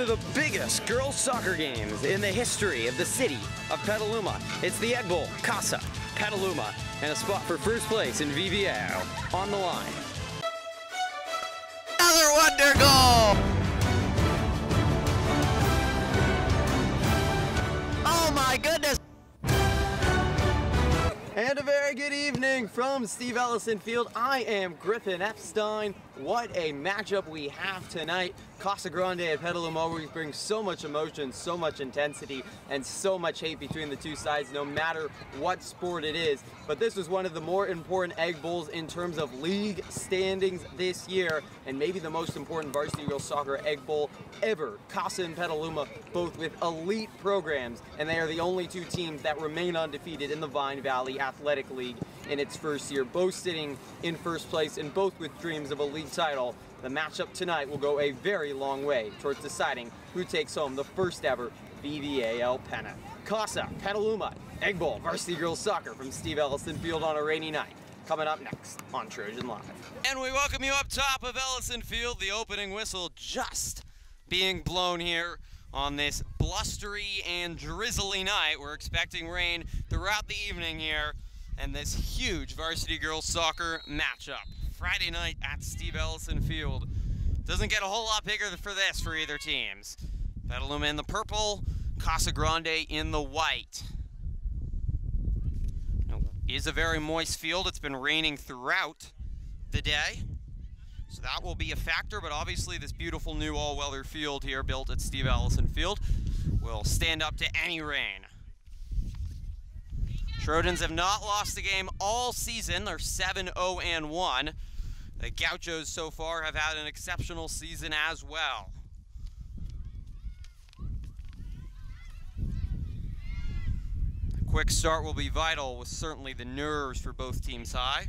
the biggest girls soccer games in the history of the city of Petaluma. It's the Egg Bowl, Casa, Petaluma, and a spot for first place in VVAL on the line. Another wonder goal! Oh my goodness! And a very good evening from Ellison Field. I am Griffin Epstein. What a matchup we have tonight. Casa Grande and Petaluma always bring so much emotion, so much intensity, and so much hate between the two sides, no matter what sport it is. But this was one of the more important Egg Bowls in terms of league standings this year, and maybe the most important varsity girls soccer Egg Bowl ever. Casa and Petaluma, both with elite programs, and they are the only two teams that remain undefeated in the Vine Valley Athletic League in its first year, both sitting in first place and both with dreams of a league title. The matchup tonight will go a very long way towards deciding who takes home the first ever VVAL pennant. Casa, Petaluma, Egg Bowl, varsity girls soccer from Ellison Field on a rainy night. Coming up next on Trojan Live. And we welcome you up top of Ellison Field, the opening whistle just being blown here on this blustery and drizzly night. We're expecting rain throughout the evening here, and this huge varsity girls soccer matchup. Friday night at Ellison Field. Doesn't get a whole lot bigger for this for either teams. Petaluma in the purple, Casa Grande in the white. It is a very moist field. It's been raining throughout the day, so that will be a factor, but obviously this beautiful new all-weather field here built at Ellison Field will stand up to any rain. Trojans have not lost a game all season. They're 7-0-1. The Gauchos so far have had an exceptional season as well. A quick start will be vital, with certainly the nerves for both teams high.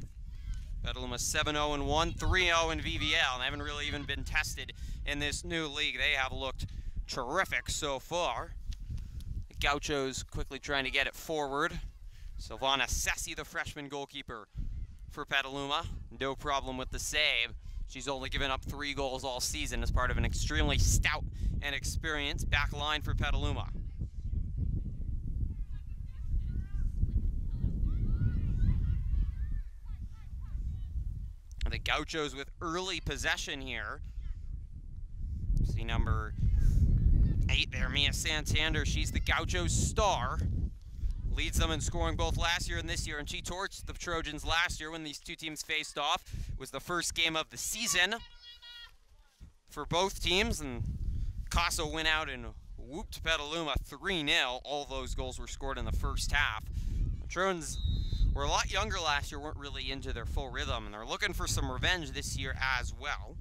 Petaluma 7-0-1, 3-0 in VVAL, and they haven't really even been tested in this new league. They have looked terrific so far. The Gauchos quickly trying to get it forward. Silvana Sessi, the freshman goalkeeper for Petaluma, no problem with the save. She's only given up 3 goals all season as part of an extremely stout and experienced back line for Petaluma. The Gauchos with early possession here. See number 8 there, Mia Santander. She's the Gauchos star. Leads them in scoring both last year and this year, and she torched the Trojans last year when these two teams faced off. It was the first game of the season for both teams, and Casa went out and whooped Petaluma 3-0. All those goals were scored in the first half. The Trojans were a lot younger last year, weren't really into their full rhythm, and they're looking for some revenge this year as well.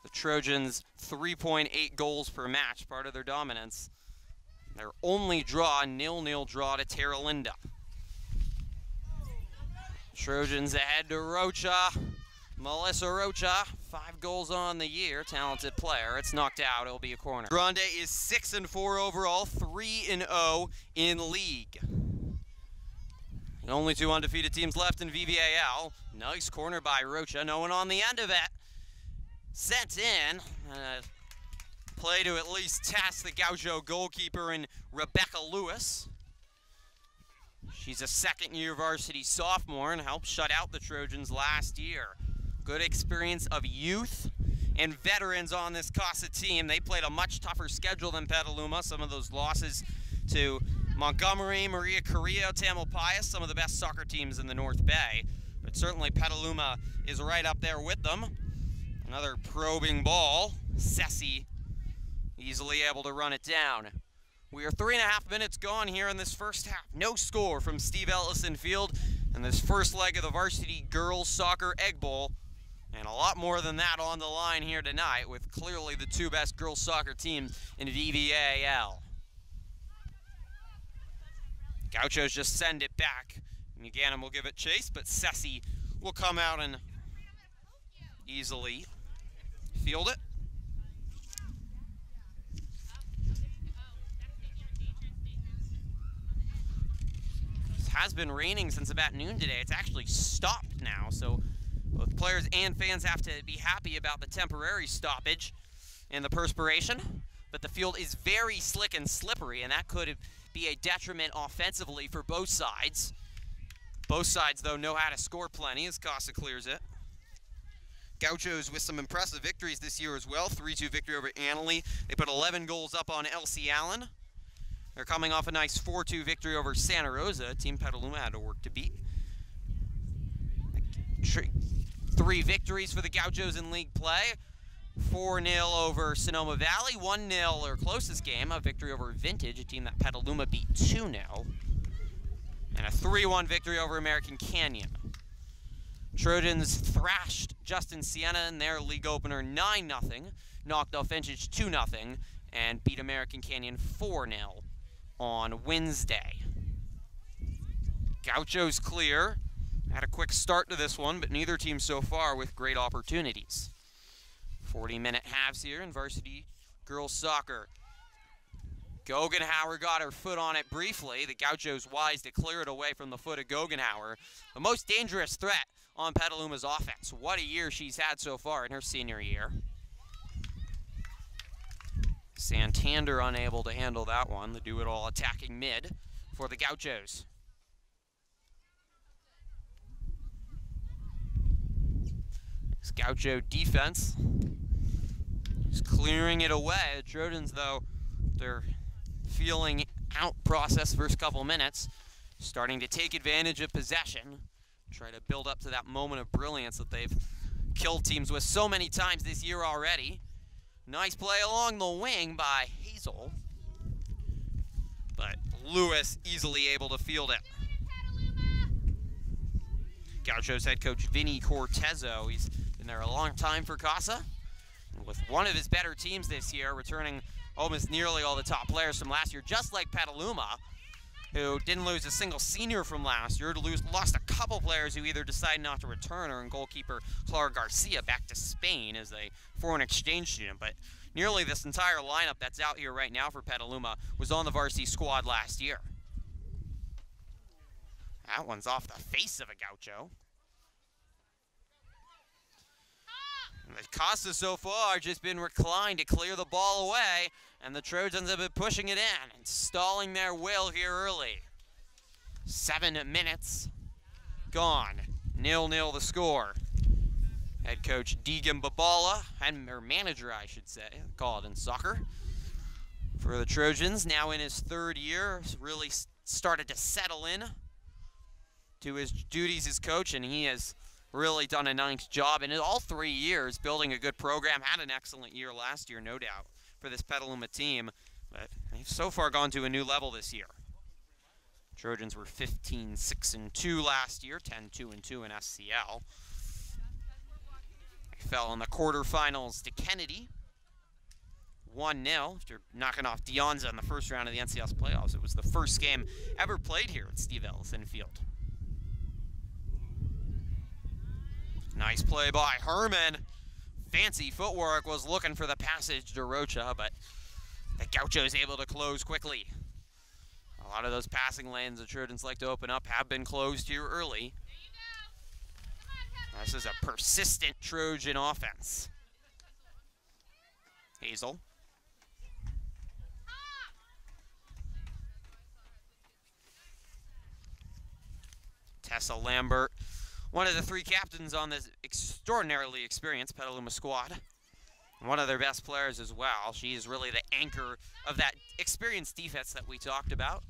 The Trojans 3.8 goals per match, part of their dominance. Their only draw, 0-0 draw to Terra Linda. Trojans ahead to Rocha. Melissa Rocha, 5 goals on the year, talented player. It's knocked out, it'll be a corner. Grande is 6-4 overall, 3-0 in league. The only 2 undefeated teams left in VVAL. Nice corner by Rocha, no one on the end of it. Sent in. Play to at least test the Gaucho goalkeeper in Rebecca Lewis. She's a second-year varsity sophomore and helped shut out the Trojans last year. Good experience of youth and veterans on this Casa team. They played a much tougher schedule than Petaluma. Some of those losses to Montgomery, Maria Carrillo, Tamalpais, some of the best soccer teams in the North Bay. But certainly Petaluma is right up there with them. Another probing ball. Sessi easily able to run it down. We are 3.5 minutes gone here in this first half. No score from Ellison Field in this first leg of the Varsity Girls Soccer Egg Bowl. And a lot more than that on the line here tonight, with clearly the 2 best girls soccer teams in VVAL. Gauchos just send it back. Gannon will give it chase, but Sessi will come out and easily field it. Has been raining since about noon today. It's actually stopped now, so both players and fans have to be happy about the temporary stoppage. in the perspiration, but the field is very slick and slippery, and that could be a detriment offensively for both sides. Both sides, though, know how to score plenty as Casa clears it. Gauchos with some impressive victories this year as well. 3-2 victory over Annalee. They put 11 goals up on LC Allen. They're coming off a nice 4-2 victory over Santa Rosa. Team Petaluma had to work to beat. 3 victories for the Gauchos in league play. 4-0 over Sonoma Valley. 1-0, their closest game, a victory over Vintage, a team that Petaluma beat 2-0. And a 3-1 victory over American Canyon. Trojans thrashed Justin Siena in their league opener 9-0, knocked off Vintage 2-0, and beat American Canyon 4-0 on Wednesday. Gauchos clear. Had a quick start to this one, but neither team so far with great opportunities. 40-minute halves here in varsity girls soccer. Guggenhauer got her foot on it briefly. The Gauchos wise to clear it away from the foot of Guggenhauer. The most dangerous threat on Petaluma's offense. What a year she's had so far in her senior year. Santander unable to handle that one. The do-it-all attacking mid for the Gauchos. This Gaucho defense is clearing it away. The Trojans, though, they're feeling out process first couple minutes, starting to take advantage of possession, try to build up to that moment of brilliance that they've killed teams with so many times this year already. Nice play along the wing by Hazel, but Lewis easily able to field it. Gauchos head coach Vinny Cortezo, he's been there a long time for Casa, and with one of his better teams this year, returning almost nearly all the top players from last year, just like Petaluma, who didn't lose a single senior from last year, lost a couple players who either decided not to return, or in goalkeeper Clara Garcia back to Spain as a foreign exchange student. But nearly this entire lineup that's out here right now for Petaluma was on the varsity squad last year. That one's off the face of a Gaucho. And the Casa so far just been reclined to clear the ball away, and the Trojans have been pushing it in and stalling their will here early. 7 minutes gone. 0-0 the score. Head coach Deegan Babala, or manager I should say, call it in soccer, for the Trojans, now in his 3rd year, really started to settle in to his duties as coach, and he has really done a nice job in all 3 years building a good program. Had an excellent year last year, no doubt, for this Petaluma team, but they've so far gone to a new level this year. Trojans were 15-6-2 last year, 10-2-2 in SCL. They fell in the quarterfinals to Kennedy, 1-0 after knocking off Deonza in the first round of the NCS playoffs. It was the first game ever played here at Steve Ellison Field. Nice play by Herman. Fancy footwork, was looking for the passage to Rocha, but the Gauchos able to close quickly. A lot of those passing lanes the Trojans like to open up have been closed here early. This is a persistent Trojan offense. Hazel. Tessa Lambert, one of the 3 captains on this extraordinarily experienced Petaluma squad. One of their best players as well. She is really the anchor of that experienced defense that we talked about.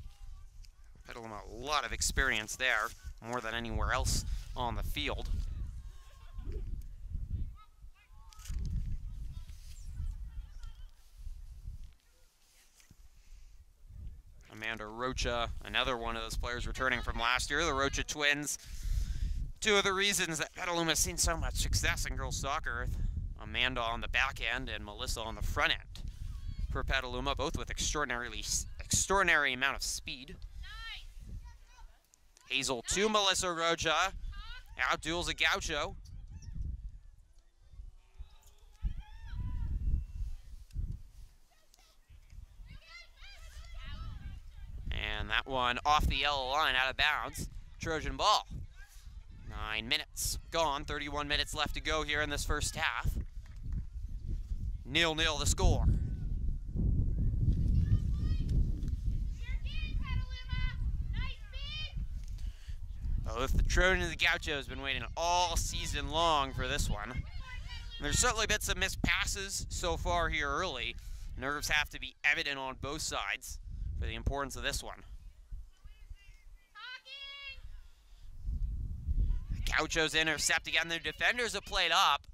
Petaluma, a lot of experience there, more than anywhere else on the field. Amanda Rocha, another one of those players returning from last year, the Rocha twins. 2 of the reasons that Petaluma has seen so much success in girls soccer. Amanda on the back end and Melissa on the front end for Petaluma, both with extraordinary amount of speed. Hazel to Melissa Rocha, outduels a Gaucho. And that one off the yellow line, out of bounds. Trojan ball. 9 minutes gone, 31 minutes left to go here in this first half. 0-0 the score. Both the Trojans and the Gauchos have been waiting all season long for this one. There's certainly been some missed passes so far here early. Nerves have to be evident on both sides for the importance of this one. The Gauchos intercept again. Their defenders have played up.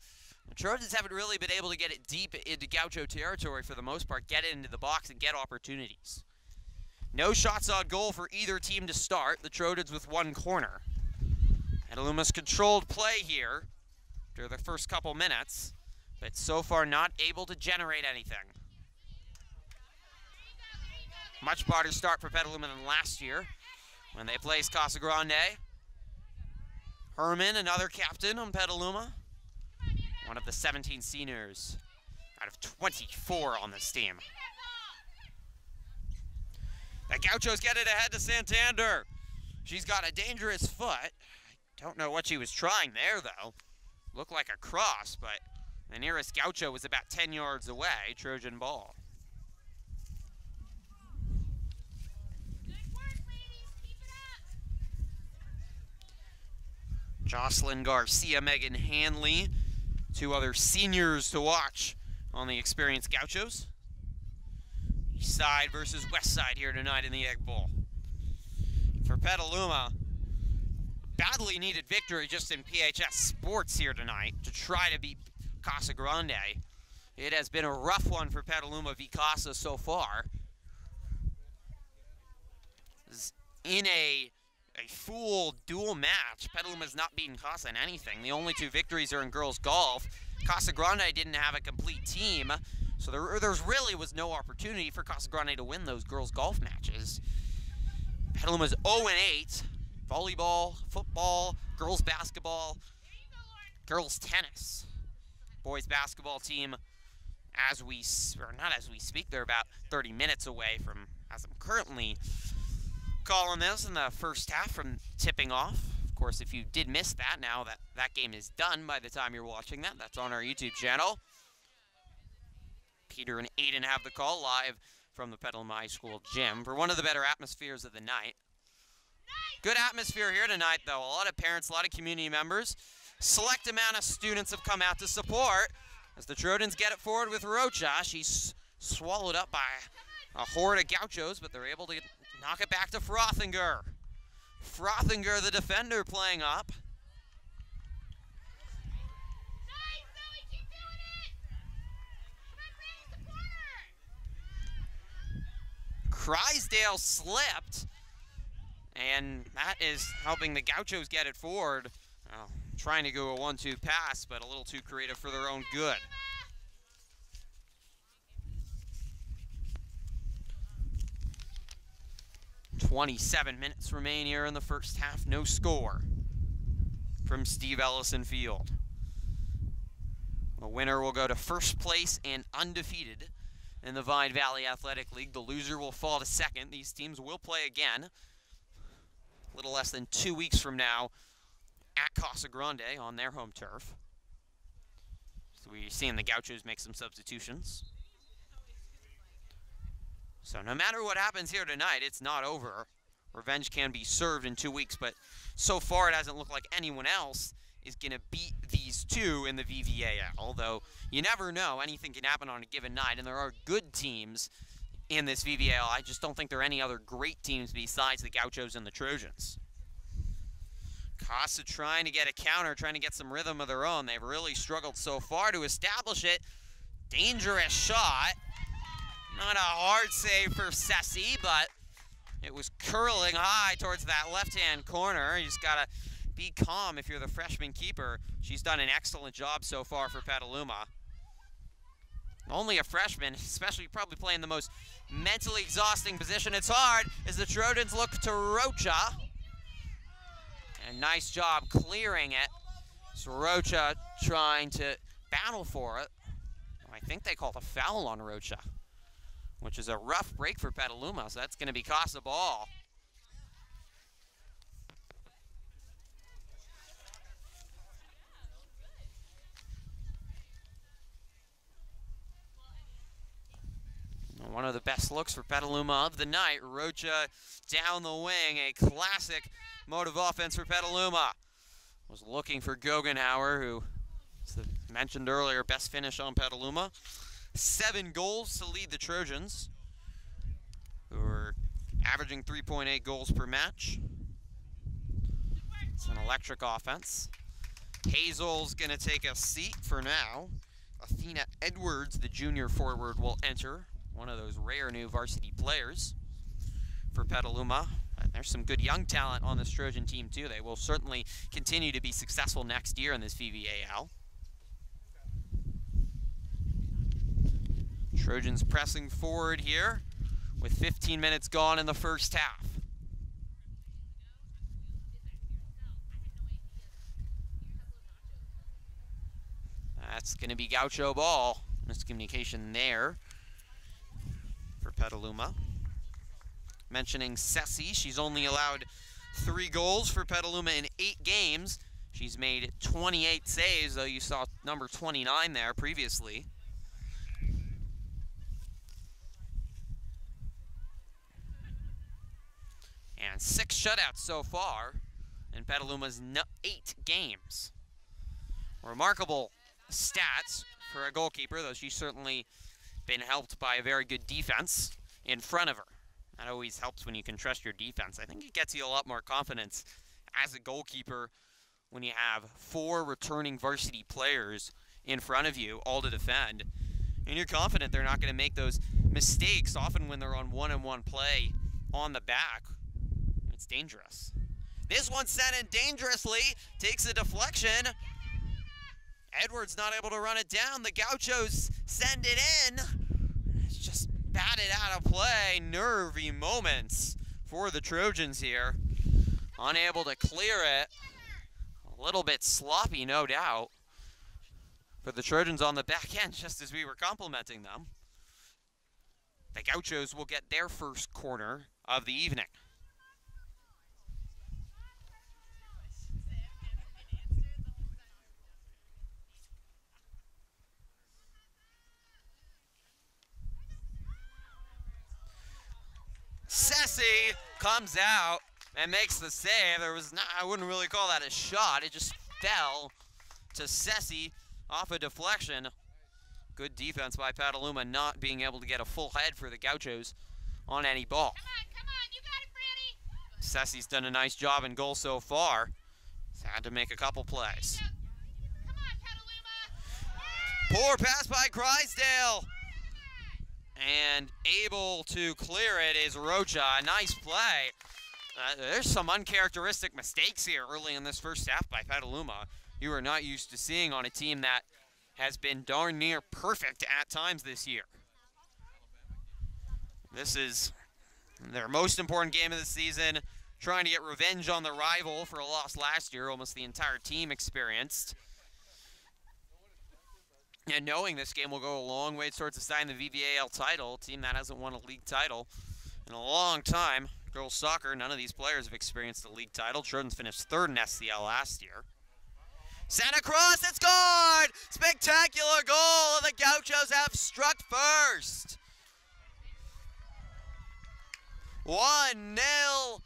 The Trojans haven't really been able to get it deep into Gaucho territory for the most part, get it into the box and get opportunities. No shots on goal for either team to start. The Trojans with one corner. Petaluma's controlled play here after the first couple minutes, but so far not able to generate anything. Much better start for Petaluma than last year when they placed Casa Grande. Herman, another captain on Petaluma, one of the 17 seniors out of 24 on this team. The Gauchos get it ahead to Santander. She's got a dangerous foot. Don't know what she was trying there, though. Looked like a cross, but the nearest Gaucho was about 10 yards away. Trojan ball. Good work, ladies. Keep it up. Jocelyn Garcia, Megan Hanley, two other seniors to watch on the experienced Gauchos. East side versus west side here tonight in the Egg Bowl. For Petaluma, badly needed victory just in PHS sports here tonight to try to beat Casa Grande. It has been a rough one for Petaluma v Casa so far. In a full dual match, Petaluma's not beaten Casa in anything. The only two victories are in girls golf. Casa Grande didn't have a complete team, so there's really was no opportunity for Casa Grande to win those girls golf matches. Petaluma's 0-8. Volleyball, football, girls basketball, girls tennis. Boys basketball team, not as we speak, they're about 30 minutes away from, as I'm currently calling this, in the first half from tipping off. Of course, if you did miss that, now that game is done by the time you're watching that. That's on our YouTube channel. Peter and Aiden have the call live from the Petaluma High School gym for one of the better atmospheres of the night. Good atmosphere here tonight, though. A lot of parents, a lot of community members. Select amount of students have come out to support as the Trojans get it forward with Rocha. She's swallowed up by a horde of Gauchos, but they're able to knock it back to Frothinger. Frothinger, the defender, playing up. Nice, Zoe. Keep doing it. Come on, raise the corner. Crysdale slipped. And that is helping the Gauchos get it forward. Trying to go a 1-2 pass, but a little too creative for their own good. "27 minutes remain here in the first half. No score from Steve Ellison Field. The winner will go to first place and undefeated in the Vine Valley Athletic League. The loser will fall to second. These teams will play again a little less than 2 weeks from now at Casa Grande on their home turf. So we're seeing the Gauchos make some substitutions. So no matter what happens here tonight, it's not over. Revenge can be served in 2 weeks, but so far it hasn't looked like anyone else is going to beat these two in the VVAL. Although you never know, anything can happen on a given night, and there are good teams in this VVAL. I just don't think there are any other great teams besides the Gauchos and the Trojans. Casa trying to get a counter, trying to get some rhythm of their own. They've really struggled so far to establish it. Dangerous shot. Not a hard save for Sessi, but it was curling high towards that left-hand corner. You just got to be calm if you're the freshman keeper. She's done an excellent job so far for Petaluma. Only a freshman, especially probably playing the most mentally exhausting position. It's hard as the Trojans look to Rocha. And nice job clearing it. So Rocha trying to battle for it. I think they called a foul on Rocha, which is a rough break for Petaluma, so that's going to be Casa ball. best looks for Petaluma of the night. Rocha down the wing, a classic mode of offense for Petaluma. Was looking for Guggenhauer, who, as mentioned earlier, best finish on Petaluma. 7 goals to lead the Trojans, who are averaging 3.8 goals per match. It's an electric offense. Hazel's going to take a seat for now. Athena Edwards, the junior forward, will enter. One of those rare new varsity players for Petaluma. And there's some good young talent on this Trojan team, too. They will certainly continue to be successful next year in this VVAL. Trojans pressing forward here with 15 minutes gone in the first half. That's going to be Gaucho ball. Miscommunication there for Petaluma. Mentioning Ceci, she's only allowed 3 goals for Petaluma in 8 games. She's made 28 saves, though you saw number 29 there previously. And 6 shutouts so far in Petaluma's 8 games. Remarkable stats for a goalkeeper, though she's certainly been helped by a very good defense in front of her. That always helps when you can trust your defense. I think it gets you a lot more confidence as a goalkeeper when you have 4 returning varsity players in front of you, all to defend. And you're confident they're not going to make those mistakes, often when they're on one-on-one play on the back. It's dangerous. This one sent in dangerously, takes a deflection. Edwards not able to run it down. The Gauchos send it in. It's just batted out of play. Nervy moments for the Trojans here. Unable to clear it. A little bit sloppy, no doubt, for the Trojans on the back end, just as we were complimenting them. The Gauchos will get their first corner of the evening. Ceci comes out and makes the save. There was not, I wouldn't really call that a shot. It just fell to Ceci off a deflection. Good defense by Petaluma, not being able to get a full head for the Gauchos on any ball. Come on, you got it, Franny. Ceci's done a nice job in goal so far. He's had to make a couple plays. Come on, Petaluma. Poor pass by Crysdale. And able to clear it is Rocha. Nice play. There's some uncharacteristic mistakes here early in this first half by Petaluma. You are not used to seeing on a team that has been darn near perfect at times this year. This is their most important game of the season, trying to get revenge on the rival for a loss last year, almost the entire team experienced. And knowing this game will go a long way towards deciding the VVAL title, a team that hasn't won a league title in a long time. Girls soccer, none of these players have experienced a league title. Trojans finished 3rd in SCL last year. Santa Cruz, it's gone! Spectacular goal, and the Gauchos have struck first. 1-0,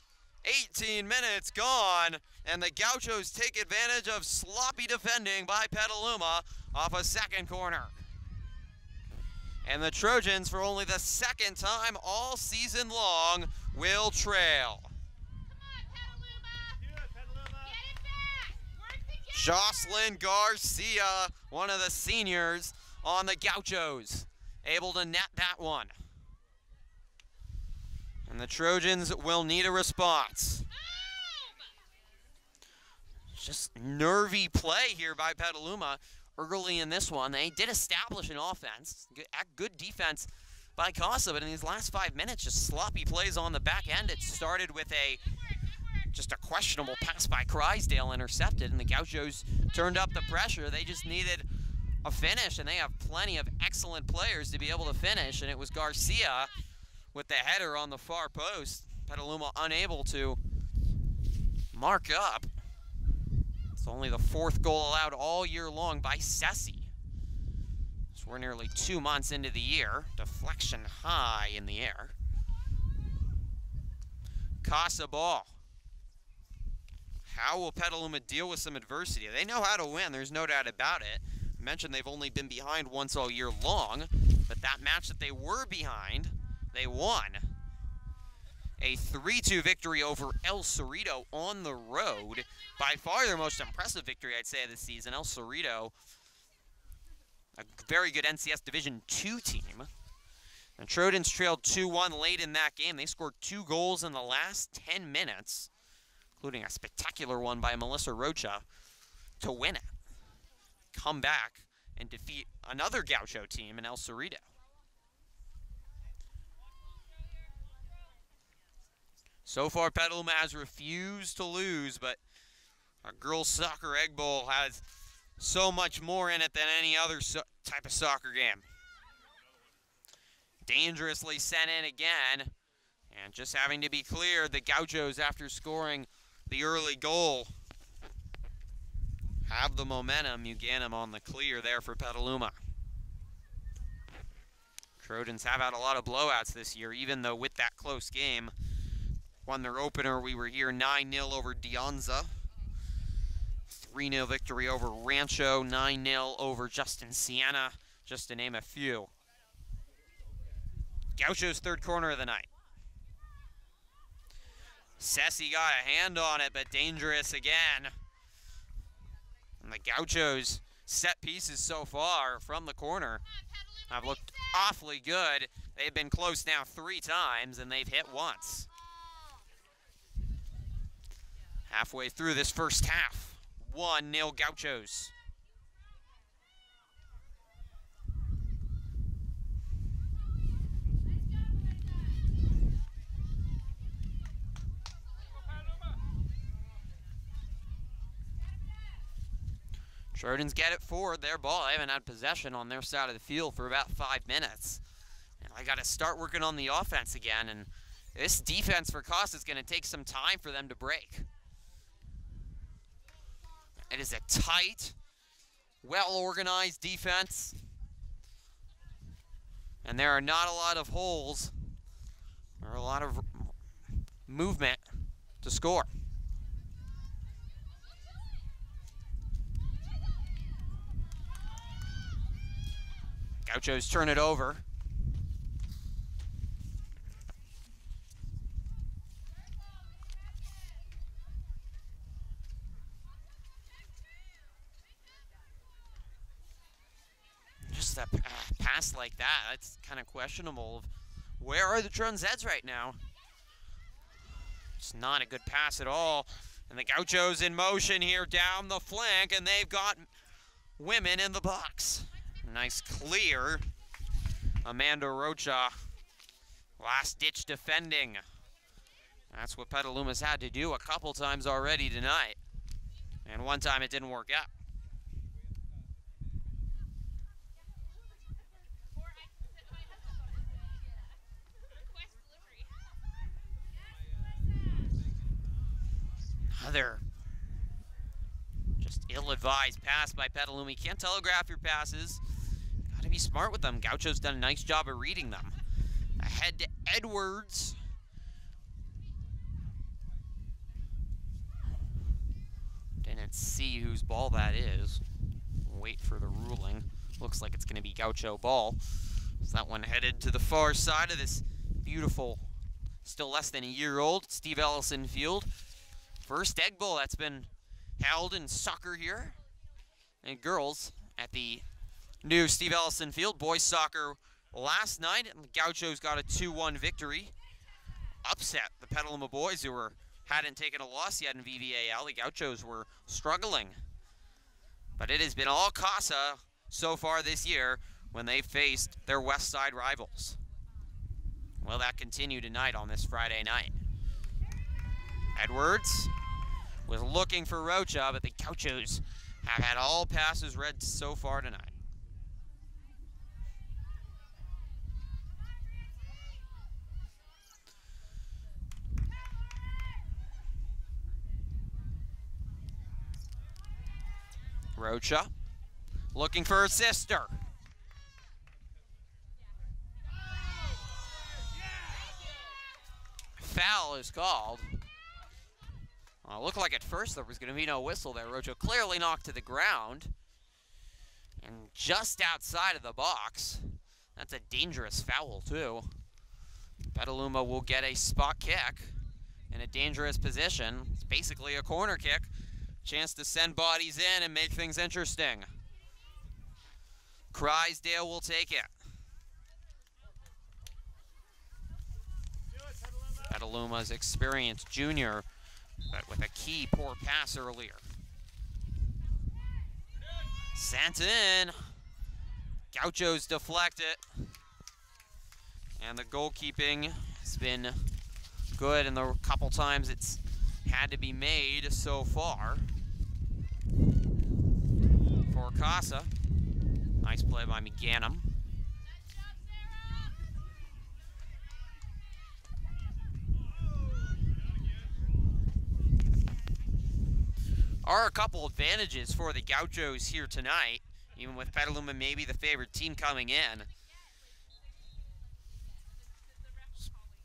18 minutes gone, and the Gauchos take advantage of sloppy defending by Petaluma off a second corner. And the Trojans, for only the 2nd time all season long, will trail. Jocelyn Garcia, one of the seniors on the Gauchos, able to net that one. And the Trojans will need a response. Just nervy play here by Petaluma early in this one. They did establish an offense, good defense by Casa, but in these last 5 minutes, just sloppy plays on the back end. It started with just a questionable pass by Crysdale intercepted, and the Gauchos turned up the pressure. They just needed a finish, and they have plenty of excellent players to be able to finish, and it was Garcia with the header on the far post. Petaluma unable to mark up. It's only the 4th goal allowed all year long by Ceci. So we're nearly 2 months into the year. Deflection high in the air. Casa ball. How will Petaluma deal with some adversity? They know how to win, there's no doubt about it. I mentioned they've only been behind once all year long, but that match that they were behind, they won. A 3-2 victory over El Cerrito on the road. By far their most impressive victory, I'd say, this season. El Cerrito, a very good NCS Division II team. The Trojans trailed 2-1 late in that game. They scored 2 goals in the last 10 minutes, including a spectacular one by Melissa Rocha to win it. Come back and defeat another Gaucho team in El Cerrito. So far, Petaluma has refused to lose, but our girls' soccer egg bowl has so much more in it than any other type of soccer game. Dangerously sent in again, and just having to be clear, the Gauchos, after scoring the early goal, have the momentum. You get them on the clear there for Petaluma. Trojans have had a lot of blowouts this year, even though with that close game, won their opener. We were here 9-0 over Dionza. 3-0 victory over Rancho. 9-0 over Justin Siena, just to name a few. Gaucho's third corner of the night. Sessi got a hand on it, but dangerous again. And the Gauchos' set pieces so far from the corner have looked awfully good. They've been close now 3 times, and they've hit once. Halfway through this first half, 1-0 Gauchos. Trojans get it forward, their ball. They haven't had possession on their side of the field for about 5 minutes. And I got to start working on the offense again, and this defense for Casa is going to take some time for them to break. It is a tight, well-organized defense, and there are not a lot of holes or a lot of movement to score. Gauchos turn it over. Just a pass like that, that's kind of questionable. Where are the Trojans' heads right now? It's not a good pass at all. And the Gauchos in motion here down the flank, and they've got women in the box. Nice clear. Amanda Rocha, last-ditch defending. That's what Petaluma's had to do a couple times already tonight. And one time it didn't work out. Another just ill-advised pass by Petaluma. You can't telegraph your passes. Got to be smart with them. Gaucho's done a nice job of reading them. Ahead to Edwards. Didn't see whose ball that is. Wait for the ruling. Looks like it's going to be Gaucho ball. So that one headed to the far side of this beautiful, still less than a year old, Steve Ellison Field. First egg bowl that's been held in soccer here. And girls at the new Steve Ellison Field. Boys soccer last night, and the Gauchos got a 2-1 victory. Upset the Petaluma boys, who hadn't taken a loss yet in VVAL. The Gauchos were struggling. But it has been all Casa so far this year when they faced their West Side rivals. Will that continue tonight on this Friday night? Edwards was looking for Rocha, but the Gauchos have had all passes read so far tonight. Rocha looking for her sister. foul is called. It looked like at first there was going to be no whistle there. Rocha clearly knocked to the ground. And just outside of the box. That's a dangerous foul, too. Petaluma will get a spot kick in a dangerous position. It's basically a corner kick. Chance to send bodies in and make things interesting. Crysdale will take it. Petaluma's experienced junior, but with a key poor pass earlier. Sent in. Gauchos deflect it. And the goalkeeping has been good in the couple times it's had to be made so far. For Casa. Nice play by McGannum. Are a couple advantages for the Gauchos here tonight, even with Petaluma maybe the favorite team coming in.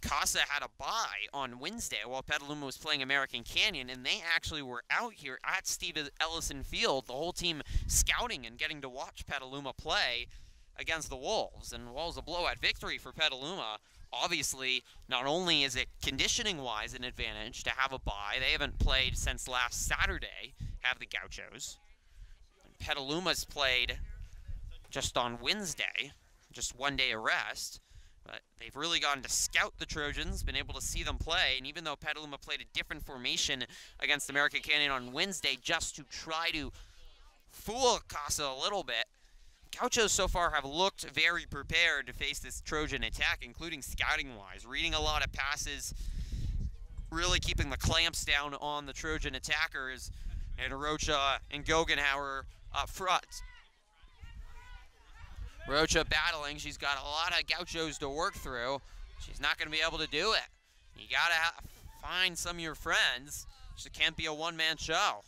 Casa had a bye on Wednesday while Petaluma was playing American Canyon, and they actually were out here at Ellison Field, the whole team scouting and getting to watch Petaluma play against the Wolves. And while it was a blowout victory for Petaluma, obviously, not only is it conditioning-wise an advantage to have a bye, they haven't played since last Saturday, have the Gauchos. And Petaluma's played just on Wednesday, just 1 day of rest. But they've really gotten to scout the Trojans, been able to see them play, and even though Petaluma played a different formation against American Canyon on Wednesday just to try to fool Casa a little bit, Gauchos so far have looked very prepared to face this Trojan attack, including scouting-wise, reading a lot of passes, really keeping the clamps down on the Trojan attackers, and Rocha and Goggenhauer up front. Rocha battling. She's got a lot of Gauchos to work through. She's not going to be able to do it. You got to find some of your friends. It can't be a one-man show.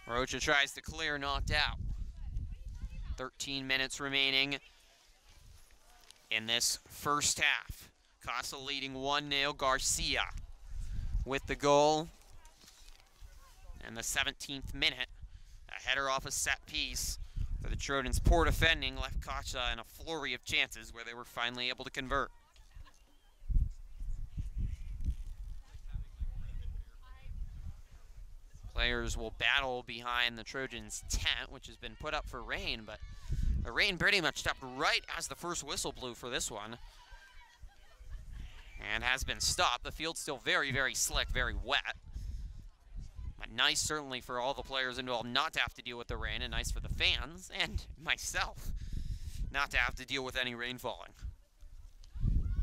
Rocha tries to clear, knocked out. 13 minutes remaining in this first half. Casa leading 1-0. Garcia with the goal. And the 17th minute, a header off a set piece for the Trojans. Poor defending left Casa in a flurry of chances where they were finally able to convert. Players will battle behind the Trojans' tent, which has been put up for rain, but the rain pretty much stopped right as the first whistle blew for this one. And has been stopped. The field's still very, very slick, very wet. But nice, certainly, for all the players involved not to have to deal with the rain, and nice for the fans and myself not to have to deal with any rain falling.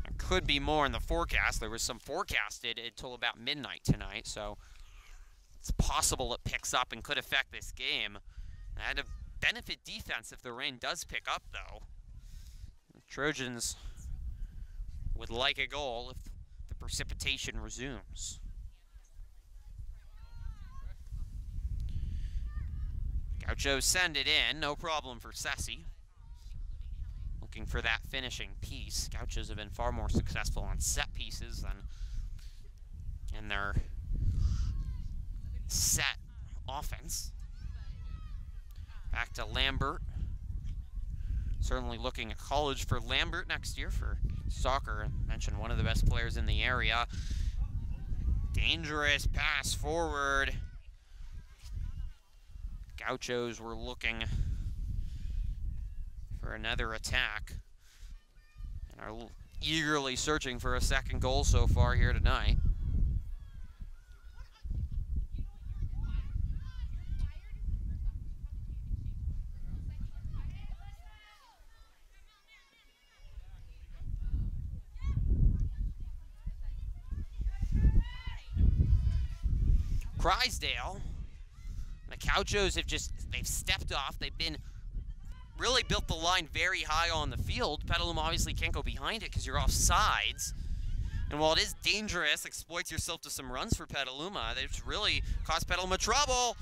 There could be more in the forecast. There was some forecasted until about midnight tonight, so it's possible it picks up and could affect this game. That'd benefit defense if the rain does pick up, though. The Trojans would like a goal if the precipitation resumes. Gauchos send it in, no problem for Sessi. Looking for that finishing piece. Gauchos have been far more successful on set pieces than in their set offense. Back to Lambert. Certainly looking at college for Lambert next year for soccer. I mentioned one of the best players in the area. Dangerous pass forward. Gauchos were looking for another attack and are eagerly searching for a second goal so far here tonight. Crysdale, the Gauchos have they've stepped off. They've been really built the line very high on the field. Petaluma obviously can't go behind it because you're off sides. And while it is dangerous, exploits yourself to some runs for Petaluma. They've really caused Petaluma trouble.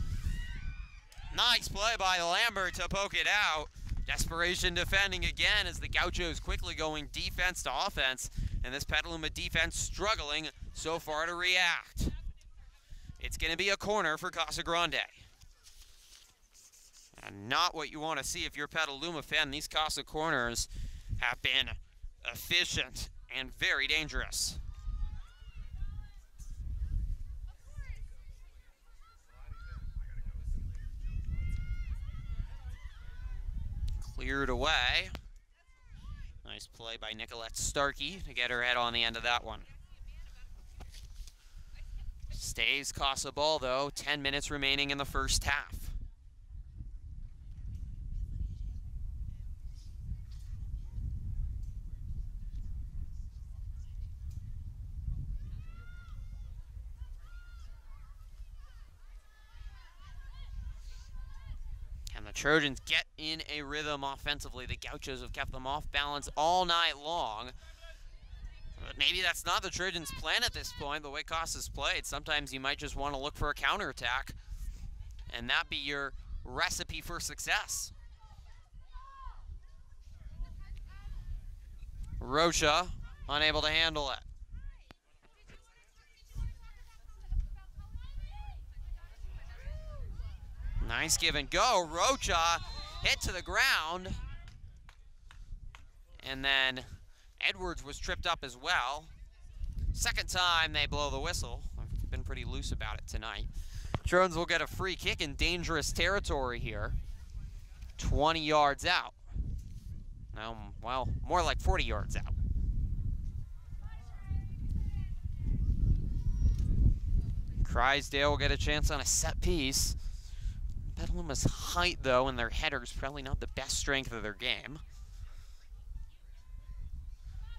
Nice play by Lambert to poke it out. Desperation defending again as the Gauchos quickly going defense to offense. And this Petaluma defense struggling so far to react. It's going to be a corner for Casa Grande. And not what you want to see if you're a Petaluma fan. These Casa corners have been efficient and very dangerous. Cleared away. Nice play by Nicolette Starkey to get her head on the end of that one. Stays Casa ball though, 10 minutes remaining in the first half. And the Trojans get in a rhythm offensively. The Gauchos have kept them off balance all night long. But maybe that's not the Trojans' plan at this point, the way Casa's played. Sometimes you might just want to look for a counterattack, and that be your recipe for success. Rocha unable to handle it. Nice give and go. Rocha hit to the ground. And then Edwards was tripped up as well. Second time they blow the whistle. I've been pretty loose about it tonight. Trojans will get a free kick in dangerous territory here. 20 yards out. Well, more like 40 yards out. Crysdale will get a chance on a set piece. Petaluma's height, though, and their headers probably not the best strength of their game.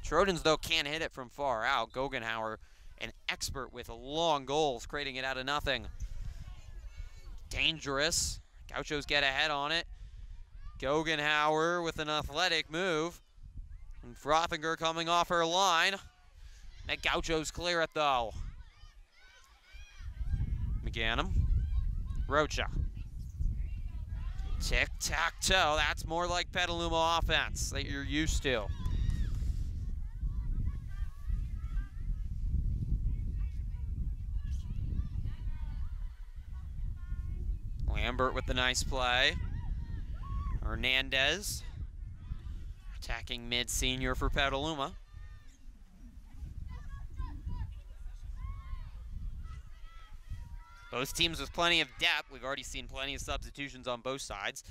Trojans, though, can't hit it from far out. Guggenhauer, an expert with long goals, creating it out of nothing. Dangerous. Gauchos get ahead on it. Guggenhauer with an athletic move. And Frothinger coming off her line. The Gauchos clear it, though. McGannum. Rocha. Tic-tac-toe. That's more like Petaluma offense that you're used to. Lambert with the nice play. Hernandez attacking mid-senior for Petaluma. Both teams with plenty of depth. We've already seen plenty of substitutions on both sides.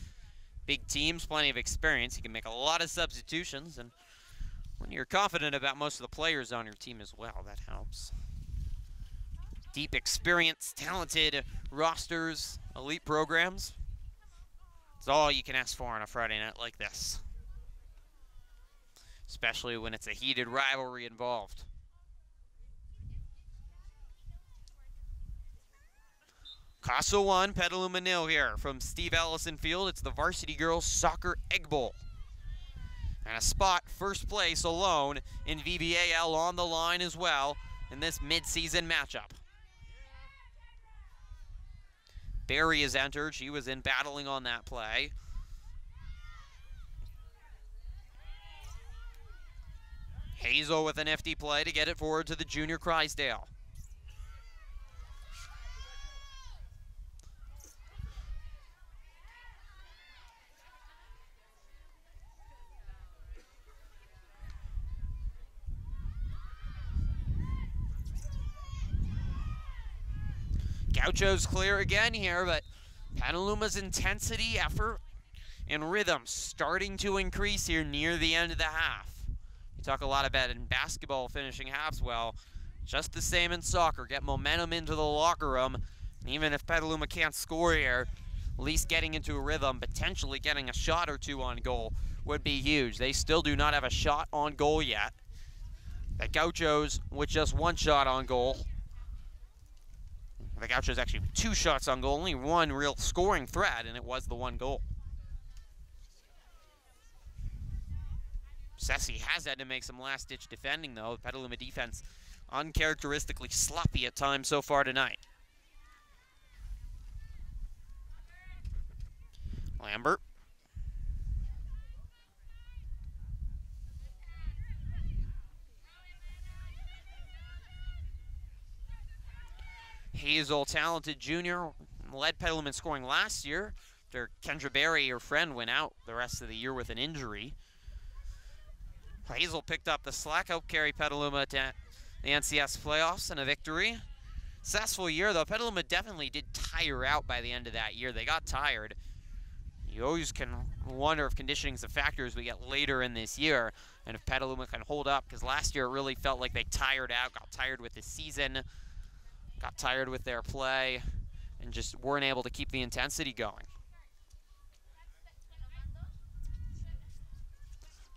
Big teams, plenty of experience. You can make a lot of substitutions, and when you're confident about most of the players on your team as well, that helps. Deep experience, talented rosters, elite programs. It's all you can ask for on a Friday night like this. Especially when it's a heated rivalry involved. Casa 1, Petaluma 0 here from Steve Ellison Field. It's the Varsity Girls Soccer Egg Bowl. And a spot, first place alone in VVAL on the line as well in this mid-season matchup. Barry has entered. She was in battling on that play. Hazel with a nifty play to get it forward to the junior Crysdale. Gauchos clear again here, but Petaluma's intensity, effort, and rhythm starting to increase here near the end of the half. You talk a lot about in basketball finishing halves. Well, just the same in soccer. Get momentum into the locker room. And even if Petaluma can't score here, at least getting into a rhythm, potentially getting a shot or two on goal would be huge. They still do not have a shot on goal yet. The Gauchos with just one shot on goal. The Gauchos actually 2 shots on goal, only one real scoring threat, and it was the one goal. Sessi has had to make some last-ditch defending, though. The Petaluma defense uncharacteristically sloppy at times so far tonight. Lambert. Hazel, talented junior, led Petaluma in scoring last year. Their Kendra Berry, her friend, went out the rest of the year with an injury. Hazel picked up the slack, helped carry Petaluma to the NCS playoffs and a victory. Successful year, though. Petaluma definitely did tire out by the end of that year. They got tired. You always can wonder if conditioning is a factor as we get later in this year, and if Petaluma can hold up, because last year it really felt like they tired out, got tired with the season, got tired with their play, and just weren't able to keep the intensity going.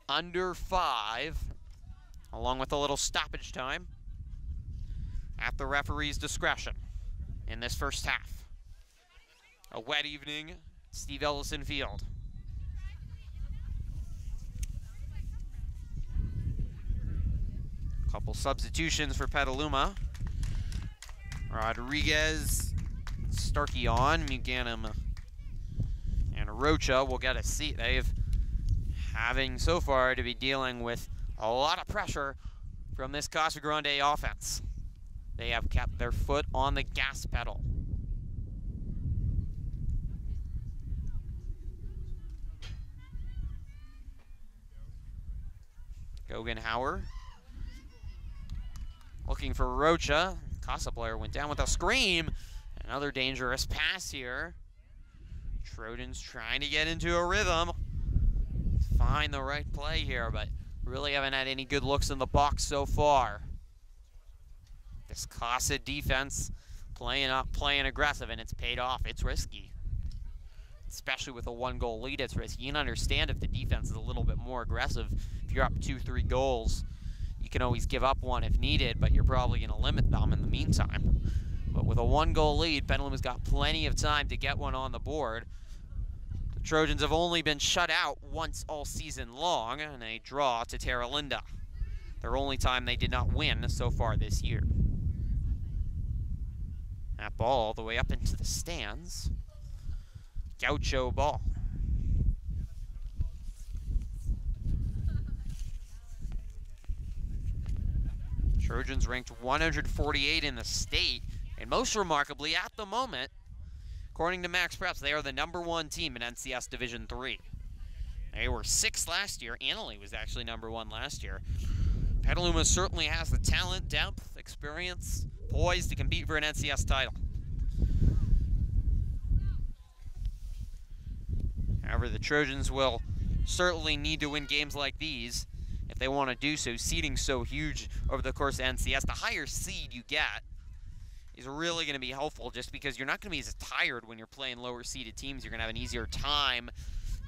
Under 5, along with a little stoppage time at the referee's discretion in this first half. A wet evening, Steve Ellison Field. Couple substitutions for Petaluma. Rodriguez, Starkey on, Muganum, and Rocha will get a seat. They've having so far to be dealing with a lot of pressure from this Casa Grande offense. They have kept their foot on the gas pedal. Gogenhauer looking for Rocha. Casa player went down with a scream. Another dangerous pass here. Trojans trying to get into a rhythm. Find the right play here, but really haven't had any good looks in the box so far. This Casa defense playing up, playing aggressive, and it's paid off. It's risky. Especially with a 1-goal lead, it's risky. You can understand if the defense is a little bit more aggressive. If you're up 2-3 goals, you can always give up one if needed, but you're probably going to limit them in the meantime. But with a 1-goal lead, Petaluma's got plenty of time to get one on the board. The Trojans have only been shut out once all season long, and a draw to Terra Linda. Their only time they did not win so far this year. That ball all the way up into the stands. Gaucho ball. Trojans ranked 148 in the state, and most remarkably at the moment, according to Max Preps, they are the #1 team in NCS Division III. They were 6th last year. Annalee was actually #1 last year. Petaluma certainly has the talent, depth, experience, poised to compete for an NCS title. However, the Trojans will certainly need to win games like these if they want to do so. Seeding's so huge over the course of NCS. The higher seed you get is really going to be helpful just because you're not going to be as tired when you're playing lower seeded teams. You're going to have an easier time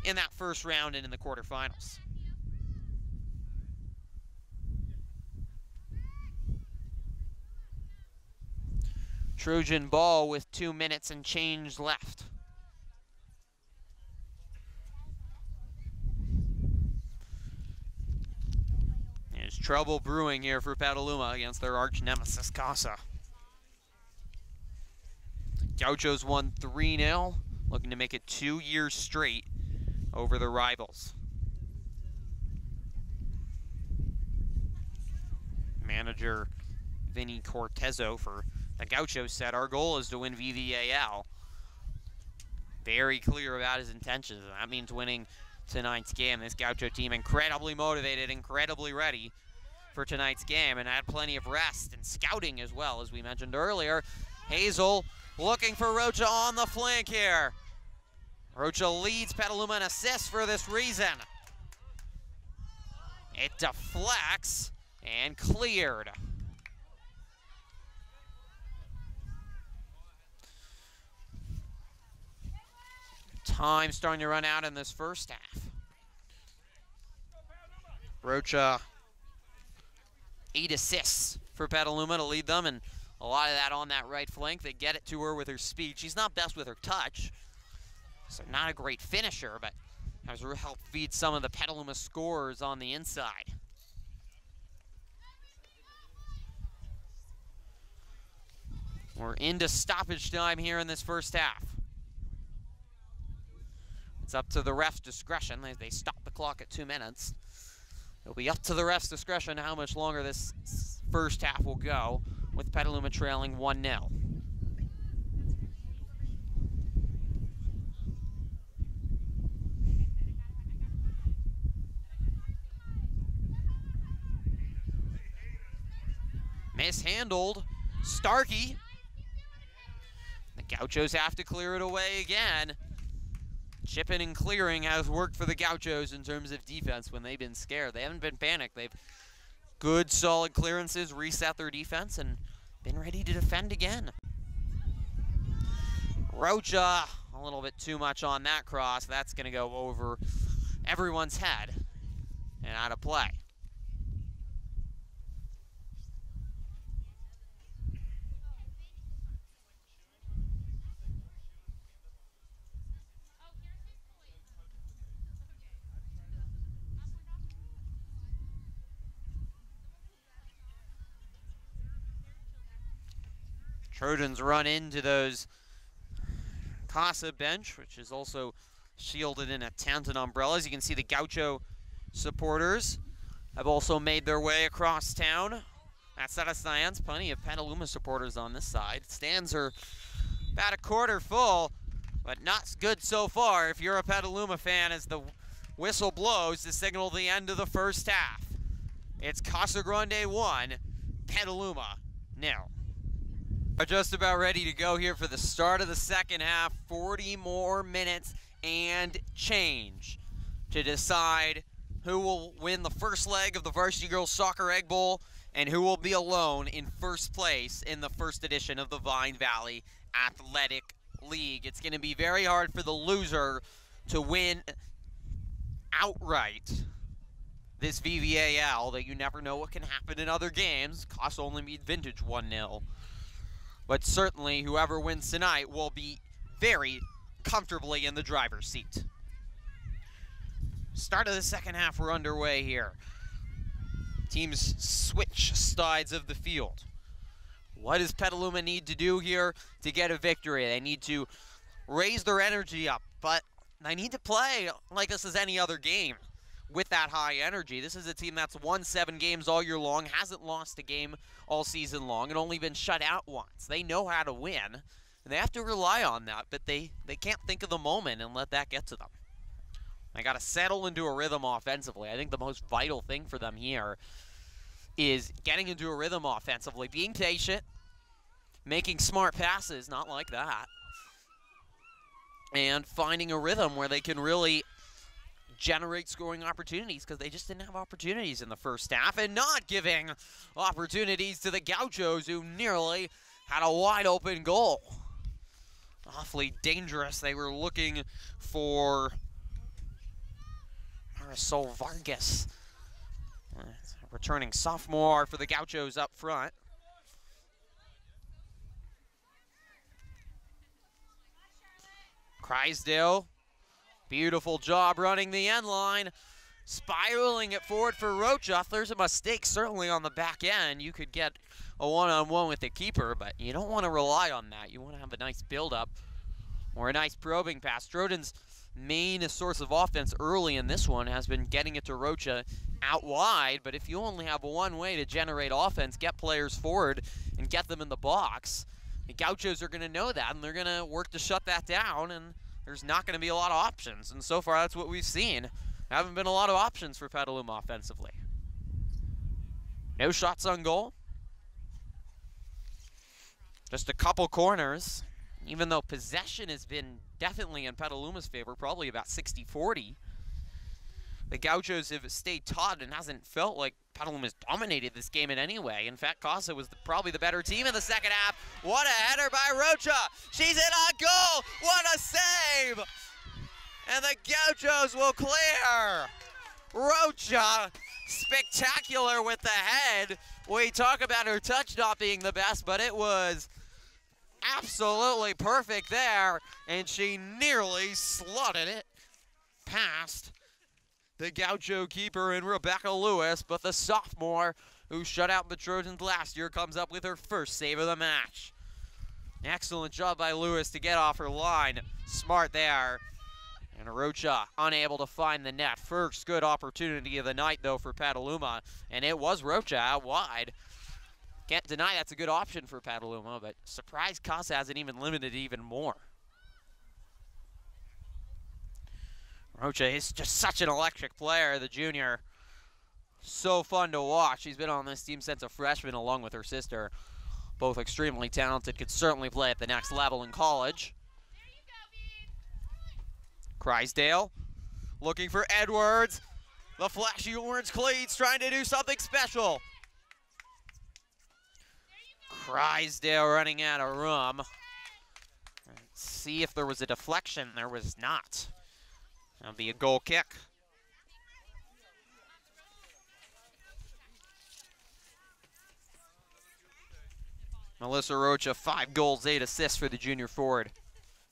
in that first round and in the quarterfinals. Trojan ball with 2 minutes and change left. There's trouble brewing here for Petaluma against their arch nemesis, Casa. Gauchos won 3-0, looking to make it 2 years straight over the rivals. Manager Vinny Cortezo for the Gauchos said, "Our goal is to win VVAL." Very clear about his intentions, and that means winning tonight's game. This Gaucho team incredibly motivated, incredibly ready for tonight's game, and had plenty of rest and scouting as well, as we mentioned earlier. Hazel looking for Rocha on the flank here. Rocha leads Petaluma in assists for this reason. It deflects and cleared. Time starting to run out in this first half. Rocha, 8 assists for Petaluma to lead them, and a lot of that on that right flank. They get it to her with her speed. She's not best with her touch, so not a great finisher, but has helped feed some of the Petaluma scorers on the inside. We're into stoppage time here in this first half. It's up to the ref's discretion. They stop the clock at 2 minutes. It'll be up to the ref's discretion how much longer this first half will go, with Petaluma trailing 1-0. Mishandled. Starkey. The Gauchos have to clear it away again. Chipping and clearing has worked for the Gauchos in terms of defense when they've been scared. They haven't been panicked. They've good, solid clearances, reset their defense, and been ready to defend again. Rocha, a little bit too much on that cross. That's going to go over everyone's head and out of play. Trojans run into those Casa bench, which is also shielded in a tent and umbrellas. You can see the Gaucho supporters have also made their way across town. That set of stands, plenty of Petaluma supporters on this side. Stands are about a quarter full, but not good so far if you're a Petaluma fan, as the whistle blows to signal the end of the first half. It's Casa Grande 1, Petaluma 0. Are just about ready to go here for the start of the second half. 40 more minutes and change to decide who will win the first leg of the Varsity Girls Soccer Egg Bowl and who will be alone in first place in the first edition of the Vine Valley Athletic League. It's going to be very hard for the loser to win outright this VVAL, that you never know what can happen in other games. Costs only meet vintage 1-0. But certainly, whoever wins tonight will be very comfortably in the driver's seat. Start of the second half, we're underway here. Teams switch sides of the field. What does Petaluma need to do here to get a victory? They need to raise their energy up, but they need to play like this is any other game with that high energy. This is a team that's won 7 games all year long, hasn't lost a game all season long, and only been shut out once. They know how to win, and they have to rely on that, but they can't think of the moment and let that get to them. They got to settle into a rhythm offensively. I think the most vital thing for them here is getting into a rhythm offensively, being patient, making smart passes, not like that, and finding a rhythm where they can really generate scoring opportunities, because they just didn't have opportunities in the first half, and not giving opportunities to the Gauchos, who nearly had a wide open goal. Awfully dangerous. They were looking for Marisol Vargas, returning sophomore for the Gauchos up front. Crysdale, beautiful job running the end line, spiraling it forward for Rocha. If there's a mistake, certainly on the back end, you could get a one-on-one with the keeper, but you don't want to rely on that. You want to have a nice build-up or a nice probing pass. Trojans' main source of offense early in this one has been getting it to Rocha out wide, but if you only have one way to generate offense, get players forward and get them in the box, the Gauchos are going to know that, and they're going to work to shut that down, and there's not going to be a lot of options. And so far, that's what we've seen. There haven't been a lot of options for Petaluma offensively. No shots on goal. Just a couple corners. Even though possession has been definitely in Petaluma's favor, probably about 60-40. The Gauchos have stayed taut and hasn't felt like Petaluma's dominated this game in any way. In fact, Casa was probably the better team in the second half. What a header by Rocha. She's in on goal. What a save. And the Gauchos will clear. Rocha, spectacular with the head. We talk about her touch not being the best, but it was absolutely perfect there. And she nearly slotted it past the Gaucho keeper in Rebecca Lewis, but the sophomore who shut out the Trojans last year comes up with her first save of the match. Excellent job by Lewis to get off her line. Smart there. And Rocha unable to find the net. First good opportunity of the night, though, for Petaluma. And it was Rocha out wide. Can't deny that's a good option for Petaluma, but surprised Casa hasn't even limited even more. Rocha is just such an electric player, the junior. So fun to watch. She's been on this team since a freshman along with her sister. Both extremely talented, could certainly play at the next level in college. Crysdale looking for Edwards. The flashy orange cleats trying to do something special. Crysdale running out of room. Let's see if there was a deflection. There was not. That'll be a goal kick. Melissa Rocha, 5 goals, 8 assists for the junior forward.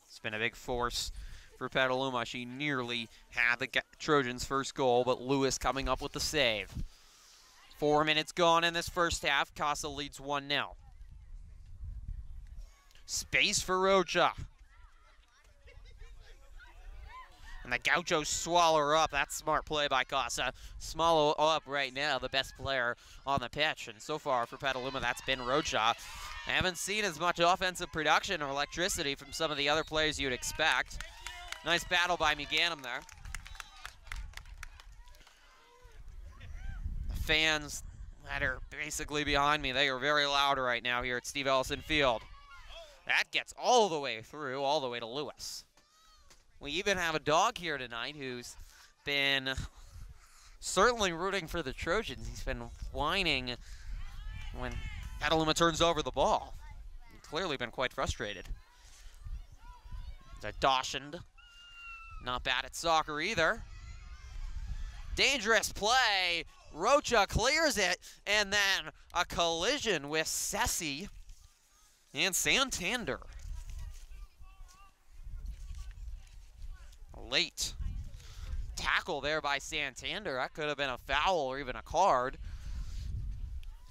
It's been a big force for Petaluma. She nearly had the Trojans' first goal, but Lewis coming up with the save. 4 minutes gone in this first half. Casa leads 1-0. Space for Rocha. And the Gauchos swallow her up. That's smart play by Casa. Swallow up right now, the best player on the pitch. And so far for Petaluma, that's been Rocha. I haven't seen as much offensive production or electricity from some of the other players you'd expect. Nice battle by Meganum there. The fans that are basically behind me, they are very loud right now here at Steve Ellison Field. That gets all the way through, all the way to Lewis. We even have a dog here tonight who's been certainly rooting for the Trojans. He's been whining when Petaluma turns over the ball. He's clearly been quite frustrated. There's a Dawson, not bad at soccer either. Dangerous play. Rocha clears it, and then a collision with Ceci and Santander. Late tackle there by Santander. That could have been a foul or even a card.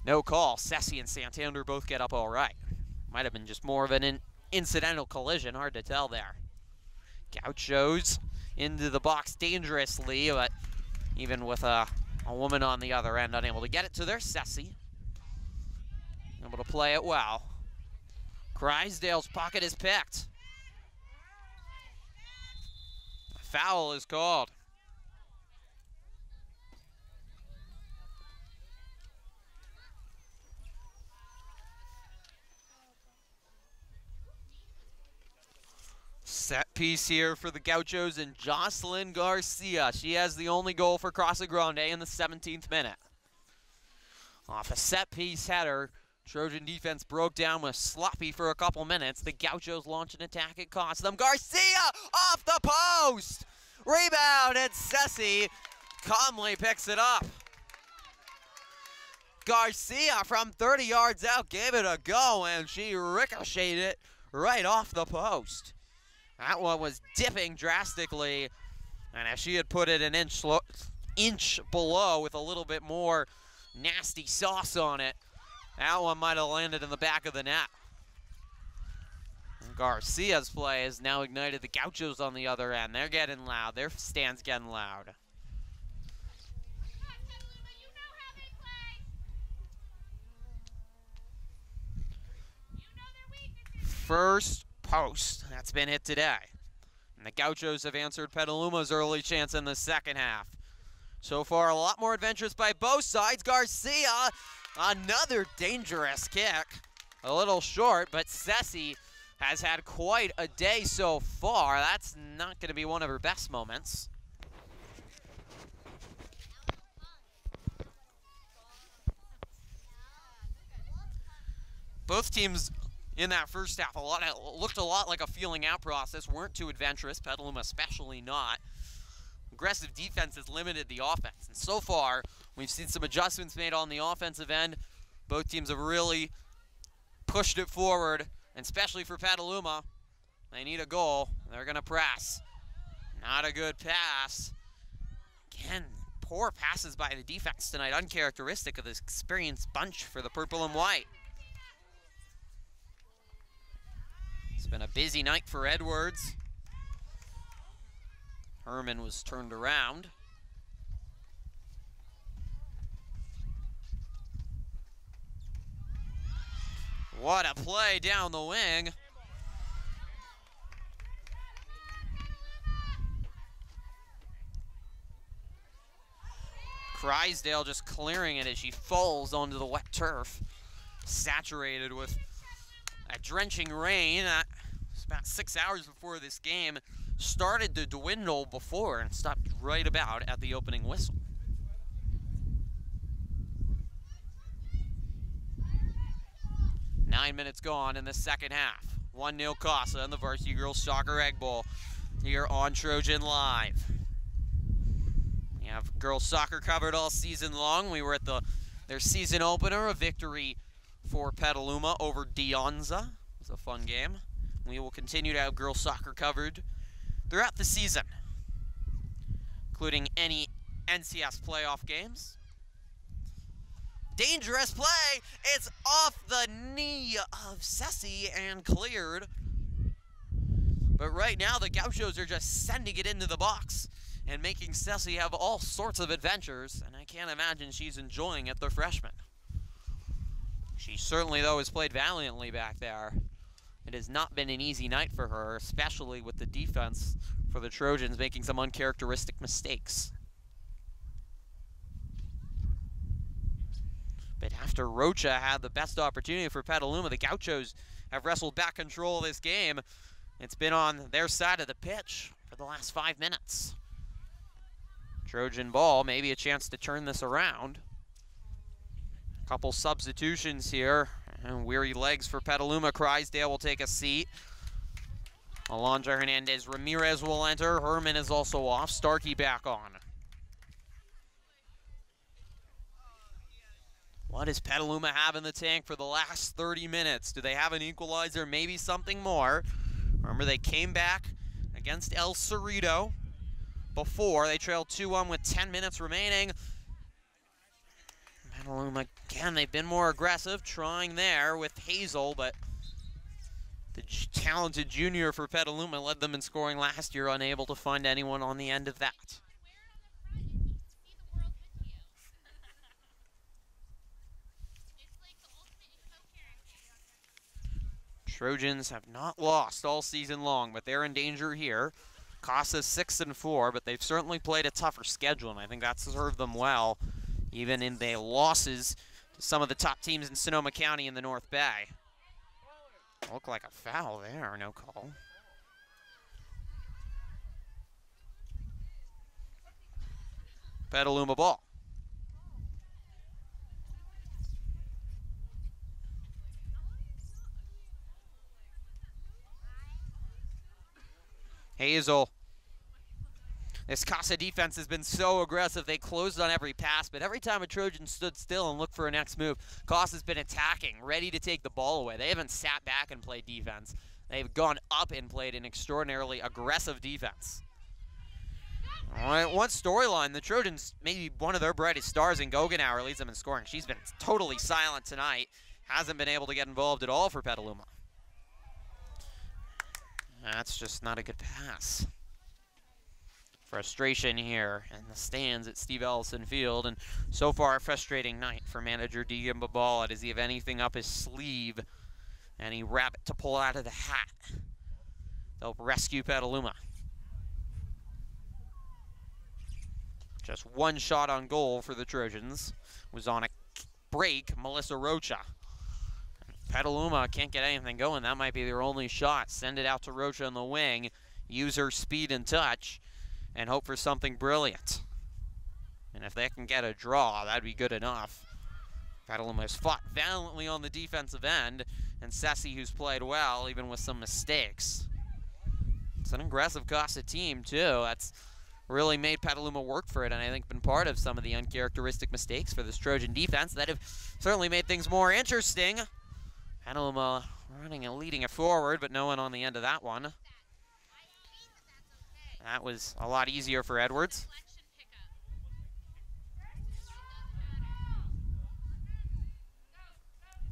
No call. Ceci and Santander both get up all right. Might have been just more of an incidental collision. Hard to tell there. Gauchos into the box dangerously, but even with a woman on the other end, unable to get it to their Ceci. Able to play it well. Crysdale's pocket is picked. Foul is called. Set piece here for the Gauchos and Jocelyn Garcia. She has the only goal for Casa Grande in the 17th minute. Off a set piece header, Trojan defense broke down, was sloppy for a couple minutes. The Gauchos launch an attack. It cost them. Garcia off the post! Rebound, and Ceci calmly picks it up. Garcia from 30 yards out gave it a go, and she ricocheted it right off the post. That one was dipping drastically, and if she had put it an inch below with a little bit more nasty sauce on it, that one might have landed in the back of the net. Garcia's play has now ignited the Gauchos on the other end. They're getting loud. Their stand's getting loud. First post that's been hit today. And the Gauchos have answered Petaluma's early chance in the second half. So far, a lot more adventurous by both sides. Garcia, another dangerous kick. A little short, but Ceci has had quite a day so far. That's not going to be one of her best moments. Both teams in that first half looked a lot like a feeling out process, weren't too adventurous, Petaluma especially not. Aggressive defense has limited the offense, and so far we've seen some adjustments made on the offensive end. Both teams have really pushed it forward, and especially for Petaluma, they need a goal. They're going to press. Not a good pass. Again, poor passes by the defense tonight, uncharacteristic of this experienced bunch for the purple and white. It's been a busy night for Edwards. Herman was turned around. What a play down the wing. Crysdale just clearing it as she falls onto the wet turf, saturated with a drenching rain. It's about 6 hours before this game started to dwindle before and stopped right about at the opening whistle. Nine minutes gone in the second half. 1-0 Casa in the Varsity Girls Soccer Egg Bowl here on Trojan Live. We have girls soccer covered all season long. We were at their season opener, a victory for Petaluma over Dionza. It was a fun game. We will continue to have girls soccer covered throughout the season, including any NCS playoff games. Dangerous play. It's off the knee of Ceci and cleared. But right now the Gauchos are just sending it into the box and making Ceci have all sorts of adventures, and I can't imagine she's enjoying it, the freshman. She certainly, though, has played valiantly back there. It has not been an easy night for her, especially with the defense for the Trojans making some uncharacteristic mistakes. But after Rocha had the best opportunity for Petaluma, the Gauchos have wrestled back control of this game. It's been on their side of the pitch for the last 5 minutes. Trojan ball, maybe a chance to turn this around. A couple substitutions here, and weary legs for Petaluma. Crysdale will take a seat. Alondra Hernandez Ramirez will enter. Herman is also off. Starkey back on. What does Petaluma have in the tank for the last 30 minutes? Do they have an equalizer, maybe something more? Remember, they came back against El Cerrito before. They trailed 2-1 with 10 minutes remaining. Petaluma, again, they've been more aggressive, trying there with Hazel, but the talented junior for Petaluma led them in scoring last year, unable to find anyone on the end of that. Trojans have not lost all season long, but they're in danger here. Casa's 6-4, but they've certainly played a tougher schedule, and I think that's served them well, even in their losses to some of the top teams in Sonoma County in the North Bay. Looked like a foul there, no call. Petaluma ball. Hazel. This Casa defense has been so aggressive. They closed on every pass, but every time a Trojan stood still and looked for a next move, Casa's been attacking, ready to take the ball away. They haven't sat back and played defense. They've gone up and played an extraordinarily aggressive defense. All right, one storyline, the Trojans, maybe one of their brightest stars in Goggenauer, leads them in scoring. She's been totally silent tonight. Hasn't been able to get involved at all for Petaluma. That's just not a good pass. Frustration here in the stands at Steve Ellison Field, and so far a frustrating night for manager Deegan Babala. Does he have anything up his sleeve? Any rabbit to pull out of the hat? They'll rescue Petaluma. Just one shot on goal for the Trojans. Was on a break, Melissa Rocha. Petaluma can't get anything going. That might be their only shot. Send it out to Rocha on the wing. Use her speed and touch and hope for something brilliant. And if they can get a draw, that'd be good enough. Petaluma has fought valiantly on the defensive end, and Ceci, who's played well, even with some mistakes. It's an aggressive Casa team, too. That's really made Petaluma work for it, and I think been part of some of the uncharacteristic mistakes for this Trojan defense that have certainly made things more interesting. Petaluma running and leading it forward, but no one on the end of that one. That was a lot easier for Edwards.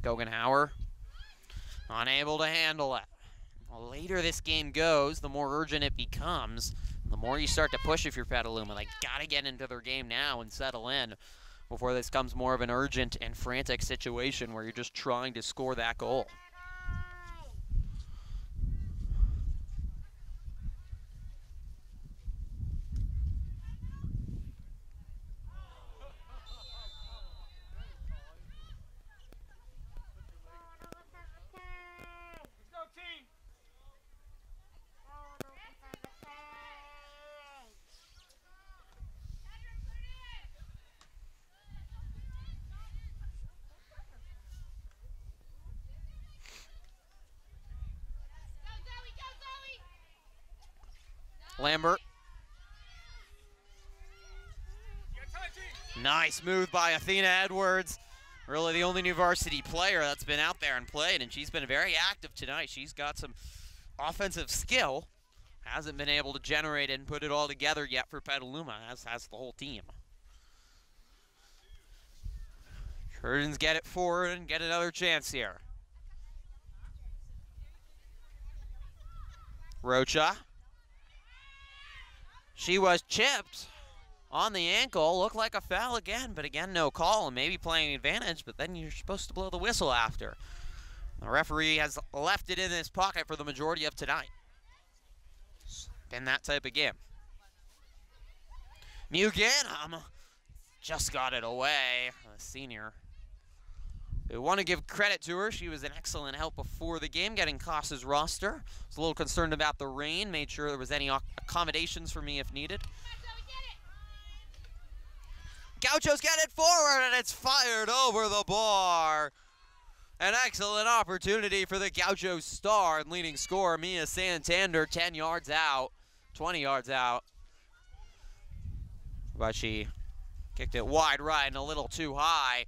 Goggenauer unable to handle it. The later this game goes, the more urgent it becomes. The more you start to push if you're Petaluma. They gotta get into their game now and settle in before this becomes more of an urgent and frantic situation where you're just trying to score that goal. Lambert. Nice move by Athena Edwards. Really the only new varsity player that's been out there and played, and she's been very active tonight. She's got some offensive skill. Hasn't been able to generate it and put it all together yet for Petaluma, as has the whole team. Trojans get it forward and get another chance here. Rocha. She was chipped on the ankle. Looked like a foul again, but again, no call, and maybe playing advantage, but then you're supposed to blow the whistle after. The referee has left it in his pocket for the majority of tonight. It's been that type of game. Mugan just got it away, a senior. We want to give credit to her. She was an excellent help before the game, getting Casa's roster. Was a little concerned about the rain, made sure there was any accommodations for me if needed. Gauchos get it forward, and it's fired over the bar. An excellent opportunity for the Gauchos star and leading scorer, Mia Santander, 10 yards out, 20 yards out. But she kicked it wide right and a little too high.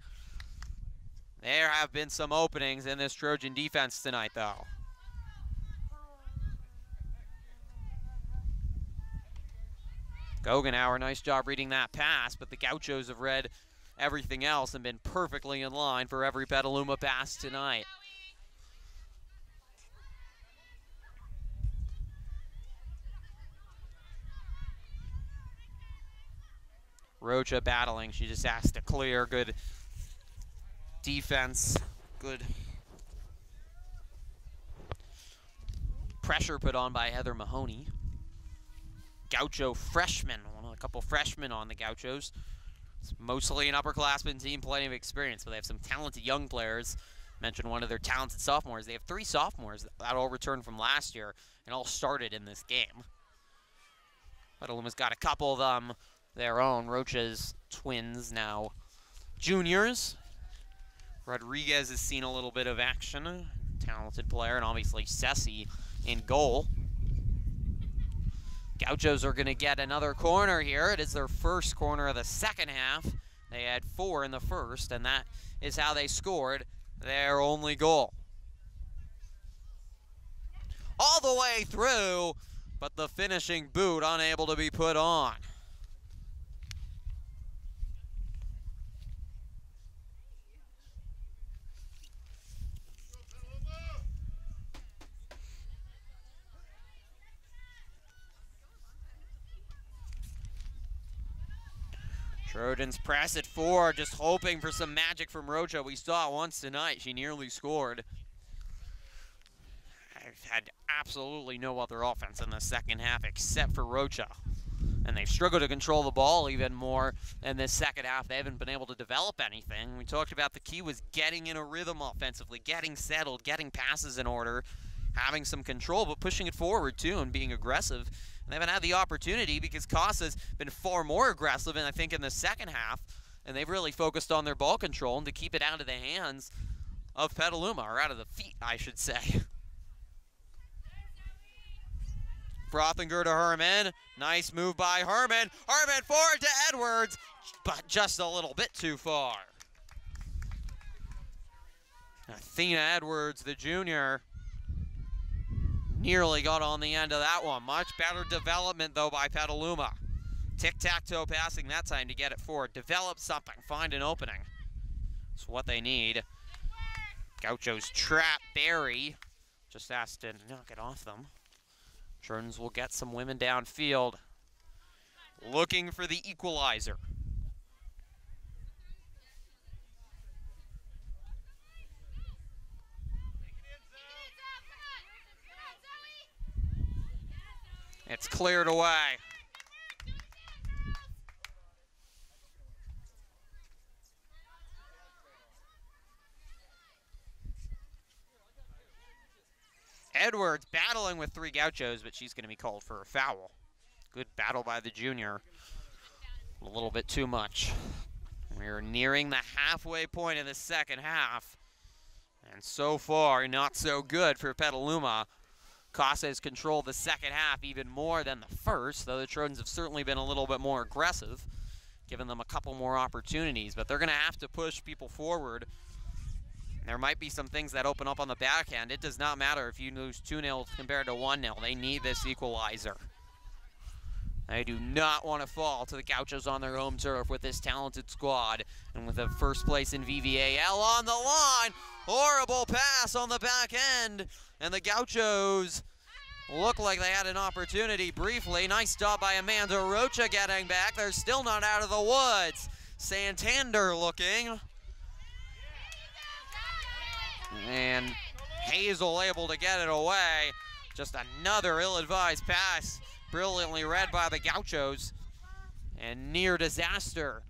There have been some openings in this Trojan defense tonight, though. Gogenauer, nice job reading that pass, but the Gauchos have read everything else and been perfectly in line for every Petaluma pass tonight. Rocha battling, she just has to clear. Good defense, good pressure put on by Heather Mahoney. Gaucho freshman, a couple freshmen on the Gauchos. It's mostly an upperclassman team, plenty of experience, but they have some talented young players. Mentioned one of their talented sophomores. They have 3 sophomores that all returned from last year and all started in this game. Petaluma's got a couple of them their own. Rocha's twins now juniors. Rodriguez has seen a little bit of action. Talented player, and obviously Ceci in goal. Gauchos are going to get another corner here. It is their first corner of the second half. They had 4 in the first, and that is how they scored their only goal. All the way through, but the finishing boot unable to be put on. Trojans press it forward, just hoping for some magic from Rocha. We saw it once tonight. She nearly scored. I've had absolutely no other offense in the second half except for Rocha. And they've struggled to control the ball even more in this second half. They haven't been able to develop anything. We talked about the key was getting in a rhythm offensively, getting settled, getting passes in order, having some control, but pushing it forward too and being aggressive. They haven't had the opportunity because Casa's been far more aggressive, and I think in the second half, and they've really focused on their ball control and to keep it out of the hands of Petaluma, or out of the feet, I should say. Frothinger to Herman. Nice move by Herman. Herman forward to Edwards, but just a little bit too far. Athena Edwards, the junior, nearly got on the end of that one. Much better development, though, by Petaluma. Tic-tac-toe passing that time to get it forward. Develop something. Find an opening. That's what they need. Gauchos trap Barry. Just has to knock it off them. Trojans will get some women downfield, looking for the equalizer. It's cleared away. Edwards battling with 3 Gauchos, but she's going to be called for a foul. Good battle by the junior. A little bit too much. We're nearing the halfway point of the second half. And so far, not so good for Petaluma. Casa has controlled the second half even more than the first, though the Trojans have certainly been a little bit more aggressive, giving them a couple more opportunities. But they're going to have to push people forward. There might be some things that open up on the back end. It does not matter if you lose 2-0 compared to 1-0. They need this equalizer. They do not want to fall to the Gauchos on their home turf with this talented squad. And with the first place in VVAL on the line, horrible pass on the back end. And the Gauchos look like they had an opportunity briefly. Nice job by Amanda Rocha getting back. They're still not out of the woods. Santander looking. And Hazel able to get it away. Just another ill-advised pass, brilliantly read by the Gauchos. And near disaster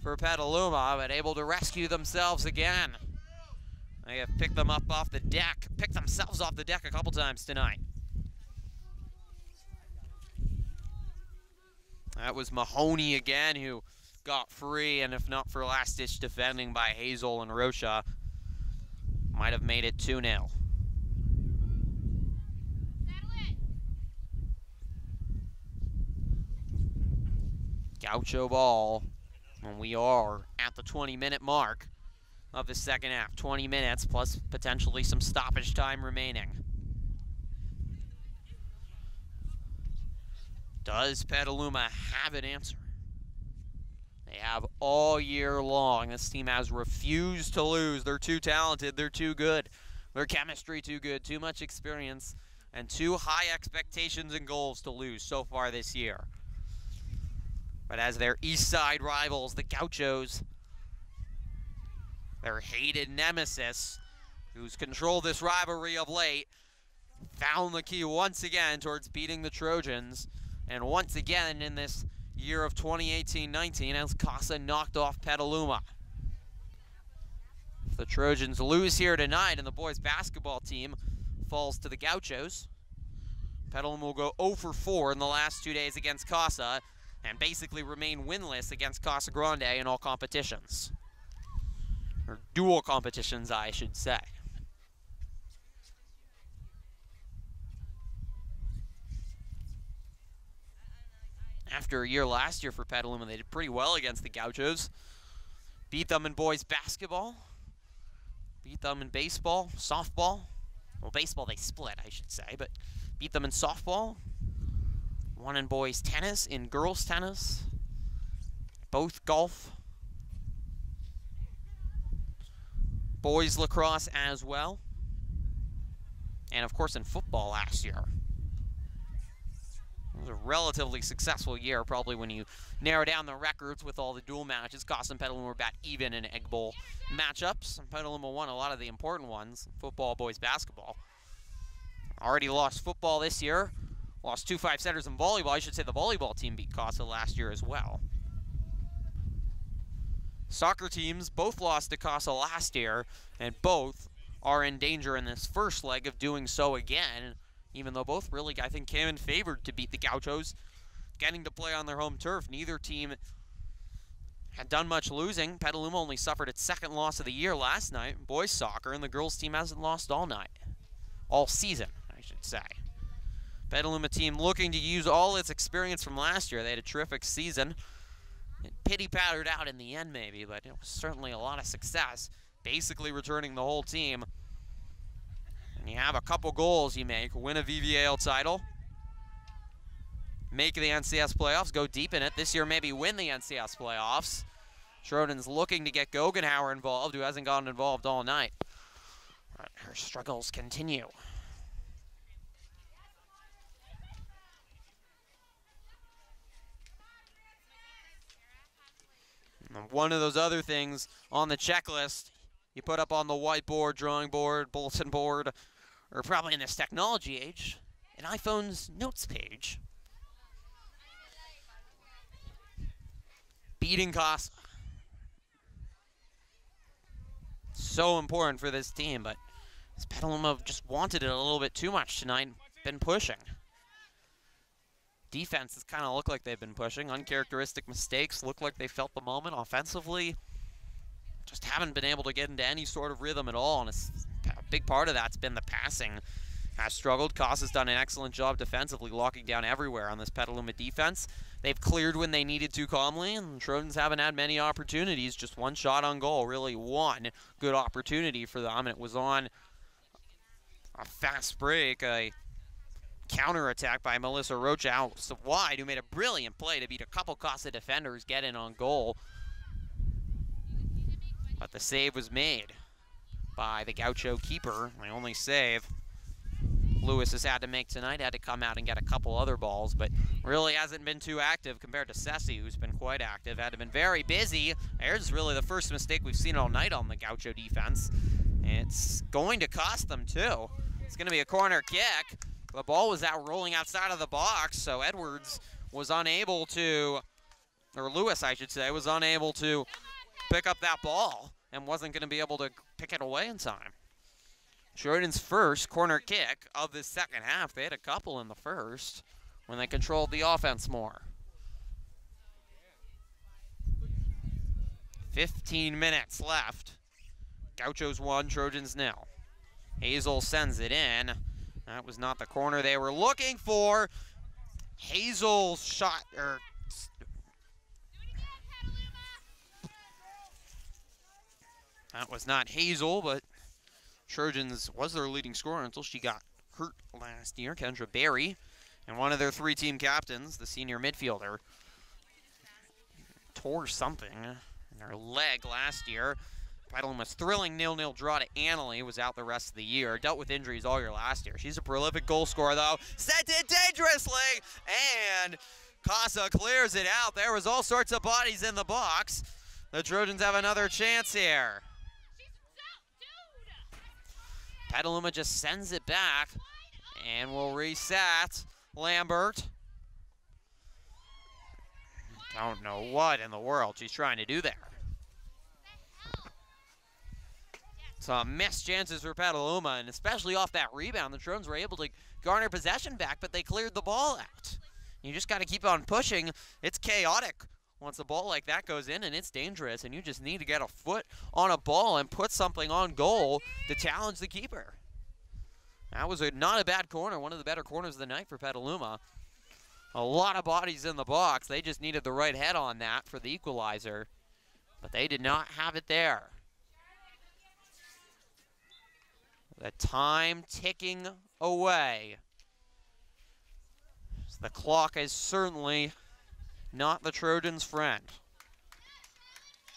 for Petaluma, but able to rescue themselves again. They have picked them up off the deck, picked themselves off the deck a couple times tonight. That was Mahoney again, who got free, and if not for last-ditch defending by Hazel and Rocha, might have made it 2-0. Gaucho ball, and we are at the 20-minute mark of the second half. 20 minutes plus potentially some stoppage time remaining. Does Petaluma have an answer? They have all year long. This team has refused to lose. They're too talented. They're too good. Their chemistry too good. Too much experience and too high expectations and goals to lose so far this year. But as their East Side rivals, the Gauchos, their hated nemesis, who's controlled this rivalry of late, found the key once again towards beating the Trojans. And once again in this year of 2018-19 as Casa knocked off Petaluma. If the Trojans lose here tonight and the boys basketball team falls to the Gauchos, Petaluma will go 0 for 4 in the last 2 days against Casa and basically remain winless against Casa Grande in all competitions. Or dual competitions, I should say. After a year last year for Petaluma, they did pretty well against the Gauchos. Beat them in boys basketball. Beat them in baseball, softball. Well, baseball they split, I should say, but beat them in softball. Won in boys tennis, in girls tennis. Both golf. Boys lacrosse as well. And of course in football last year. It was a relatively successful year, probably when you narrow down the records with all the dual matches. Casa and Petaluma were about even in Egg Bowl matchups. And Petaluma won a lot of the important ones, football, boys basketball. Already lost football this year. Lost 2 5-setters in volleyball. I should say the volleyball team beat Casa last year as well. Soccer teams both lost to Casa last year, and both are in danger in this first leg of doing so again. Even though both really, I think, came in favored to beat the Gauchos, getting to play on their home turf. Neither team had done much losing. Petaluma only suffered its second loss of the year last night in boys soccer, and the girls team hasn't lost all night. All season, I should say. Petaluma team looking to use all its experience from last year. They had a terrific season. It pity-pattered out in the end, maybe, but it was certainly a lot of success. Basically returning the whole team. And you have a couple goals you make, win a VVAL title, make the NCS playoffs, go deep in it. This year maybe win the NCS playoffs. Schroden's looking to get Guggenhauer involved, who hasn't gotten involved all night. But her struggles continue. One of those other things on the checklist you put up on the whiteboard, drawing board, bulletin board, or probably in this technology age, an iPhone's notes page. Beating Casa. So important for this team, but Petaluma just wanted it a little bit too much tonight. Been pushing. Defenses kind of look like they've been pushing. Uncharacteristic mistakes look like they felt the moment. Offensively, just haven't been able to get into any sort of rhythm at all, and a big part of that's been the passing. Has struggled. Casa's done an excellent job defensively, locking down everywhere on this Petaluma defense. They've cleared when they needed to calmly, and the Trojans haven't had many opportunities. Just one shot on goal, really one good opportunity for them, and it was on a fast break, a counter-attack by Melissa Rocha out wide, who made a brilliant play to beat a couple Casa defenders, get in on goal. But the save was made by the Gaucho keeper, my only save Lewis has had to make tonight. Had to come out and get a couple other balls, but really hasn't been too active compared to Ceci, who's been quite active. Had to been very busy. There's really the first mistake we've seen all night on the Gaucho defense. It's going to cost them too. It's going to be a corner kick. The ball was out rolling outside of the box, so Edwards was unable to, or Lewis I should say, was unable to pick up that ball and wasn't going to be able to pick it away in time. Jordan's first corner kick of the second half. They had a couple in the first when they controlled the offense more. 15 minutes left. Gauchos 1, Trojans 0. Hazel sends it in. That was not the corner they were looking for. Hazel's shot, that was not Hazel, but Trojans was their leading scorer until she got hurt last year. Kendra Berry, and one of their three-team captains, the senior midfielder, tore something in her leg last year. Petaluma's thrilling 0-0 draw to Annalee, was out the rest of the year. Dealt with injuries all year last year. She's a prolific goal scorer, though. Sent it dangerously, and Casa clears it out. There was all sorts of bodies in the box. The Trojans have another chance here. Petaluma just sends it back, and will reset. Lambert. Don't know what in the world she's trying to do there. Some missed chances for Petaluma, and especially off that rebound, the Trojans were able to garner possession back, but they cleared the ball out. You just got to keep on pushing. It's chaotic once a ball like that goes in, and it's dangerous, and you just need to get a foot on a ball and put something on goal to challenge the keeper. That was not a bad corner, one of the better corners of the night for Petaluma. A lot of bodies in the box. They just needed the right head on that for the equalizer, but they did not have it there. The time ticking away. So the clock is certainly not the Trojans' friend.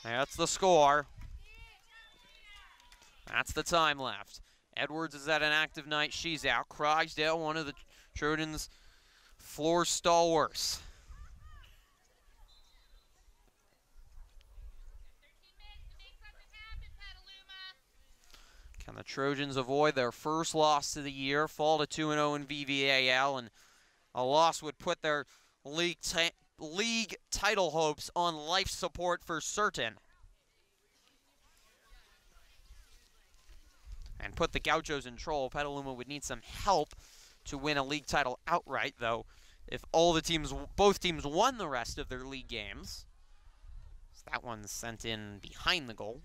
That's the score. That's the time left. Edwards is at an active night. She's out. Craigsdale, one of the Trojans' floor stalwarts. Can the Trojans avoid their first loss of the year, fall to 2-0 in VVAL, and a loss would put their league title hopes on life support for certain? And put the Gauchos in trouble. Petaluma would need some help to win a league title outright, though. If both teams won the rest of their league games, so that one's sent in behind the goal.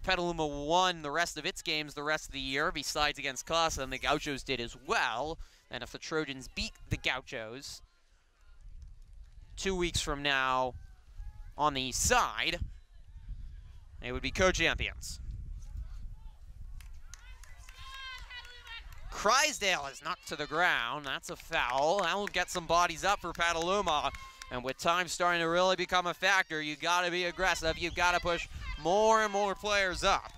Petaluma won the rest of its games the rest of the year, besides against Casa, and the Gauchos did as well. And if the Trojans beat the Gauchos 2 weeks from now on the east side, they would be co-champions. Craigsdale is knocked to the ground. That's a foul. That will get some bodies up for Petaluma. And with time starting to really become a factor, you got to be aggressive. You've got to push more and more players up.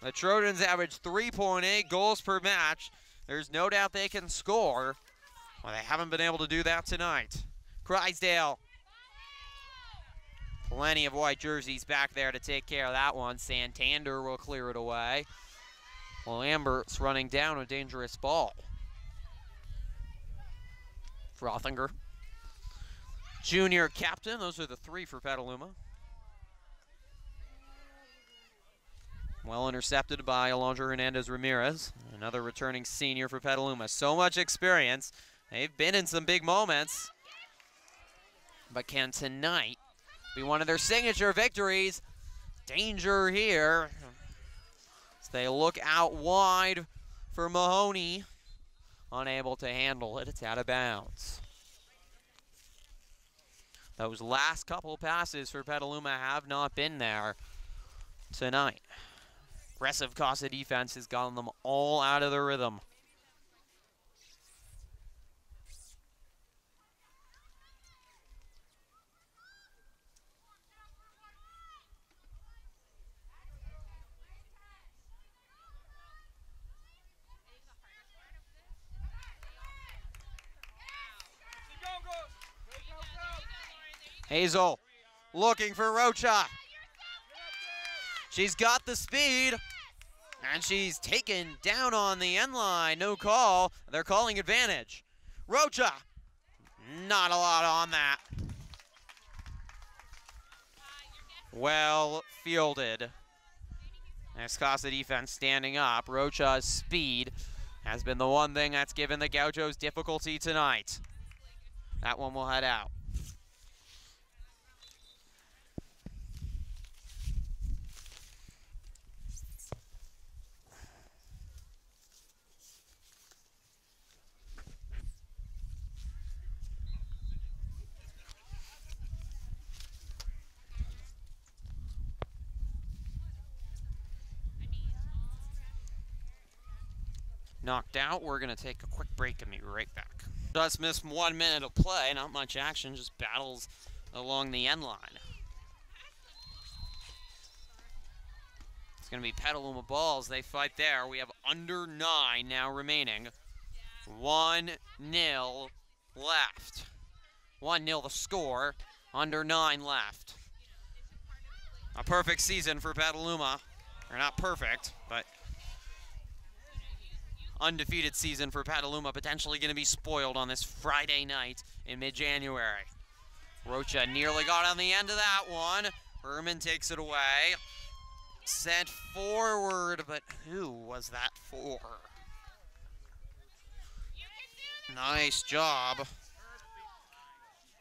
The Trojans average 3.8 goals per match. There's no doubt they can score. Well, they haven't been able to do that tonight. Craigsdale Plenty of white jerseys back there to take care of that one. Santander will clear it away. Lambert's running down a dangerous ball. Frothinger. Junior captain, those are the 3 for Petaluma. Well intercepted by Alondra Hernandez-Ramirez, another returning senior for Petaluma. So much experience. They've been in some big moments. But can tonight be one of their signature victories? Danger here. As they look out wide for Mahoney. Unable to handle it, it's out of bounds. Those last couple passes for Petaluma have not been there tonight. Aggressive Casa defense has gotten them all out of the rhythm. Hazel looking for Rocha. She's got the speed, and she's taken down on the end line. No call. They're calling advantage. Rocha, not a lot on that. Well fielded. Next Casa defense standing up. Rocha's speed has been the one thing that's given the Gauchos difficulty tonight. That one will head out. Knocked out. We're going to take a quick break and be right back. Just missed 1 minute of play. Not much action, just battles along the end line. It's going to be Petaluma balls. They fight there. We have under 9 now remaining. 1-0 left. 1-0 the score. Under 9 left. A perfect season for Petaluma. Or not perfect, but undefeated season for Petaluma, potentially going to be spoiled on this Friday night in mid-January. Rocha nearly got on the end of that one. Berman takes it away. Sent forward, but who was that for? Nice job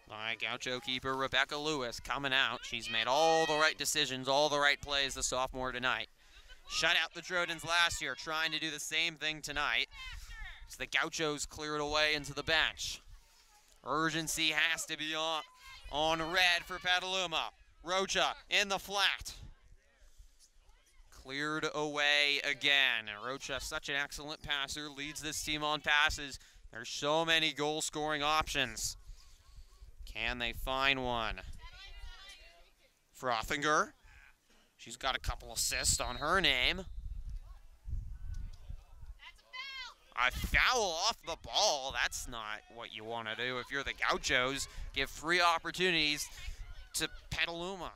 by Gaucho keeper Rebecca Lewis coming out. She's made all the right decisions, all the right plays, the sophomore tonight. Shut out the Trojans last year, trying to do the same thing tonight. So the Gauchos clear it away into the bench. Urgency has to be on red for Petaluma. Rocha in the flat. Cleared away again. Rocha, such an excellent passer, leads this team on passes. There's so many goal-scoring options. Can they find one? Frothinger. She's got a couple assists on her name. A foul off the ball. That's not what you want to do if you're the Gauchos. Give free opportunities to Petaluma.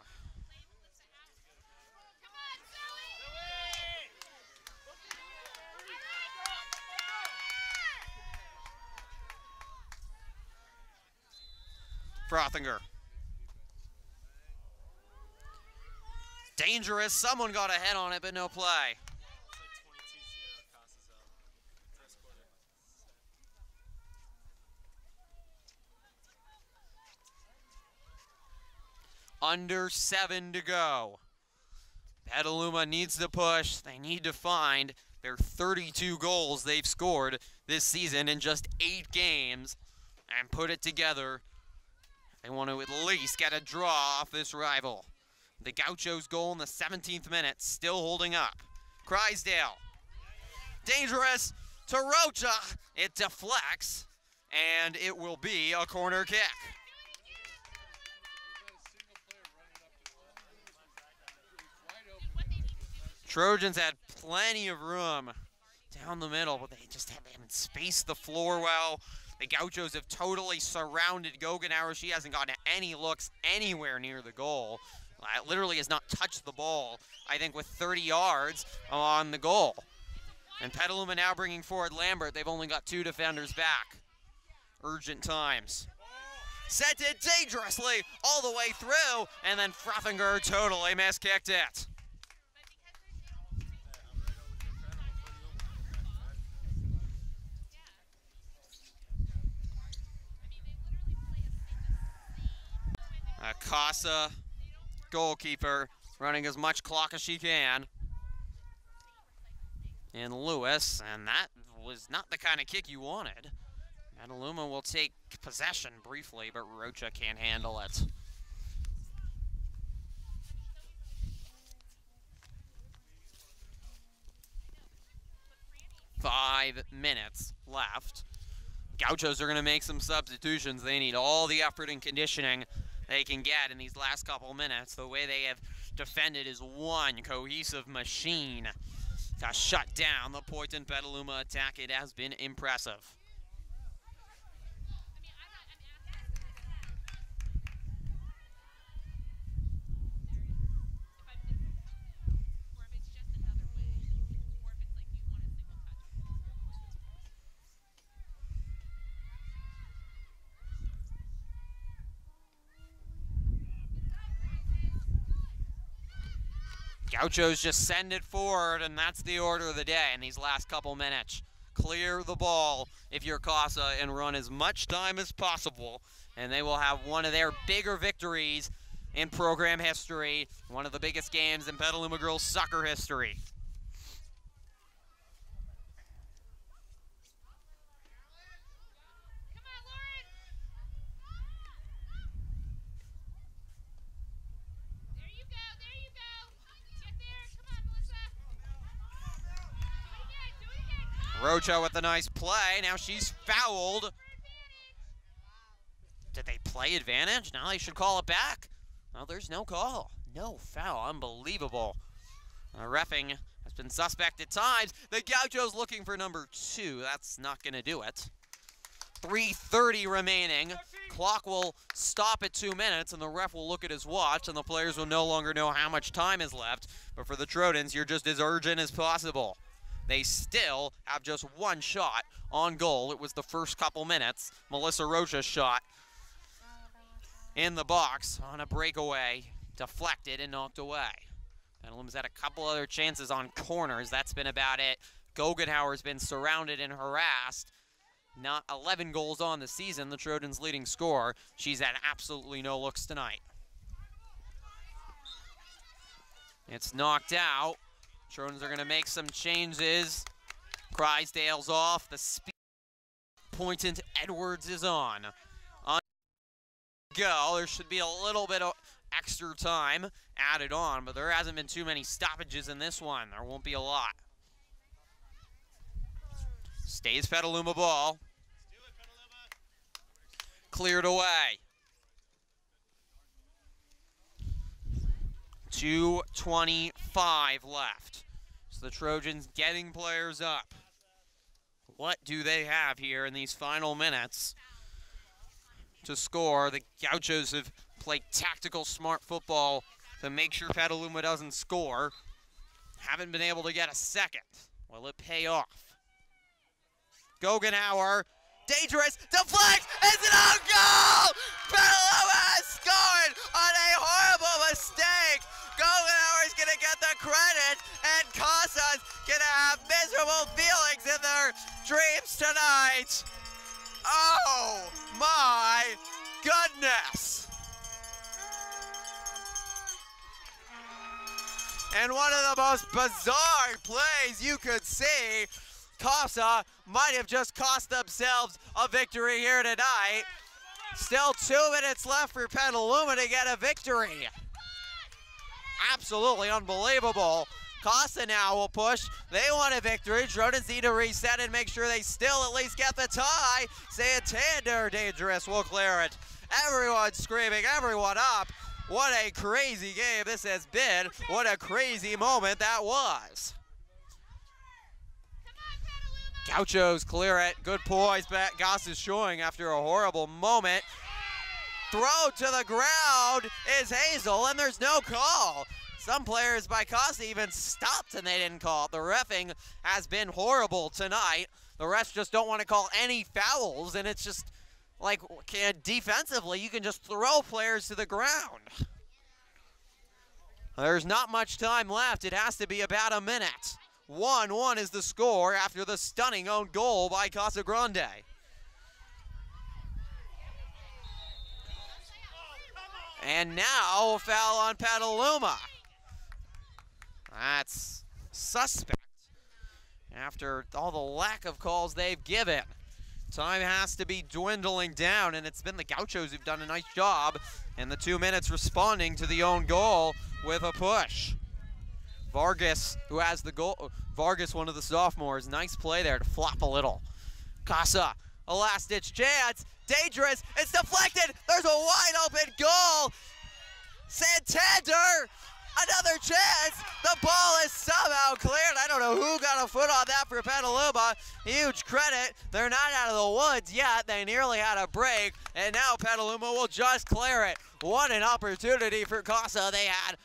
Frothinger. Dangerous. Someone got a head on it, but no play. Under 7 to go. Petaluma needs to push. They need to find their 32 goals they've scored this season in just 8 games and put it together. They want to at least get a draw off this rival. The Gauchos' goal in the 17th minute, still holding up. Crysdale. Dangerous to Rocha. It deflects, and it will be a corner kick. Trojans had plenty of room down the middle, but they just haven't spaced the floor well. The Gauchos have totally surrounded Goggenauer. She hasn't gotten any looks anywhere near the goal. Literally has not touched the ball, I think, with 30 yards on the goal. And Petaluma now bringing forward Lambert. They've only got 2 defenders back. Urgent times. Sent it dangerously all the way through, and then Frothinger totally miskicked it. Casa goalkeeper running as much clock as she can. And Lewis, and that was not the kind of kick you wanted. Petaluma will take possession briefly, but Rocha can't handle it. Five minutes left. Gauchos are going to make some substitutions. They need all the effort and conditioning they can get in these last couple minutes. The way they have defended is one cohesive machine to shut down the Poynton Petaluma attack. It has been impressive. Gauchos just send it forward, and that's the order of the day in these last couple minutes. Clear the ball if you're Casa and run as much time as possible, and they will have one of their bigger victories in program history, one of the biggest games in Petaluma girls soccer history. Rocha with a nice play. Now she's fouled. Did they play advantage? Now they should call it back. Well, there's no call. No foul. Unbelievable. Reffing has been suspect at times. The Gauchos looking for number 2. That's not going to do it. 3:30 remaining. Clock will stop at 2 minutes, and the ref will look at his watch, and the players will no longer know how much time is left. But for the Trojans, you're just as urgent as possible. They still have just one shot on goal. It was the first couple minutes. Melissa Rocha's shot in the box on a breakaway, deflected and knocked away. Petaluma's had a couple other chances on corners. That's been about it. Goggenauer's been surrounded and harassed. Not 11 goals on the season, the Trojans' leading scorer. She's had absolutely no looks tonight. It's knocked out. Trojans are going to make some changes. Crysdale's off. The speed. Poynton Edwards is on. Go. There should be a little bit of extra time added on, but there hasn't been too many stoppages in this one. There won't be a lot. Stays Petaluma ball. Cleared away. 2:25 left. So the Trojans getting players up. What do they have here in these final minutes to score? The Gauchos have played tactical, smart football to make sure Petaluma doesn't score. Haven't been able to get a second. Will it pay off? Goggenauer, dangerous, deflects, it's an own goal! Petaluma has scored on a horrible mistake! Goggenauer is going to get the credit, and Casa's going to have miserable feelings in their dreams tonight. Oh my goodness. And one of the most bizarre plays you could see. Casa might have just cost themselves a victory here tonight. Still 2 minutes left for Petaluma to get a victory. Absolutely unbelievable. Casa now will push. They want a victory. Trojans need to reset and make sure they still at least get the tie. Santander, dangerous, will clear it. Everyone screaming, everyone up. What a crazy game this has been. What a crazy moment that was. Come on, Petaluma! Gauchos clear it. Good poise. Goss is showing after a horrible moment. Throw to the ground is Hazel, and there's no call. Some players by Casa even stopped and they didn't call it. The reffing has been horrible tonight. The refs just don't want to call any fouls, and it's just like defensively, you can just throw players to the ground. There's not much time left. It has to be about a minute. 1-1 is the score after the stunning own goal by Casa Grande. And now a foul on Petaluma. That's suspect after all the lack of calls they've given. Time has to be dwindling down, and it's been the Gauchos who've done a nice job in the 2 minutes responding to the own goal with a push. Vargas, who has the goal, Vargas, one of the sophomores, nice play there to flop a little. Casa, a last-ditch chance, dangerous, it's deflected, there's a wide open goal. Santander, another chance, the ball is somehow cleared. I don't know who got a foot on that for Petaluma. Huge credit, they're not out of the woods yet. They nearly had a break, and now Petaluma will just clear it. What an opportunity for Casa. They had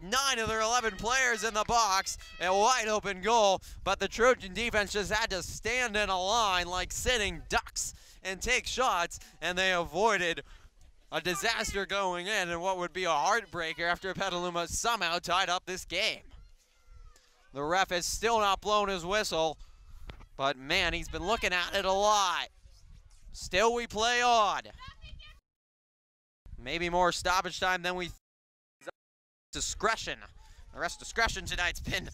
9 of their 11 players in the box, a wide open goal, but the Trojan defense just had to stand in a line like sitting ducks and take shots, and they avoided a disaster going in and what would be a heartbreaker after Petaluma somehow tied up this game. The ref has still not blown his whistle, but man, he's been looking at it a lot. Still we play on. Maybe more stoppage time than we discretion. The rest discretion tonight's been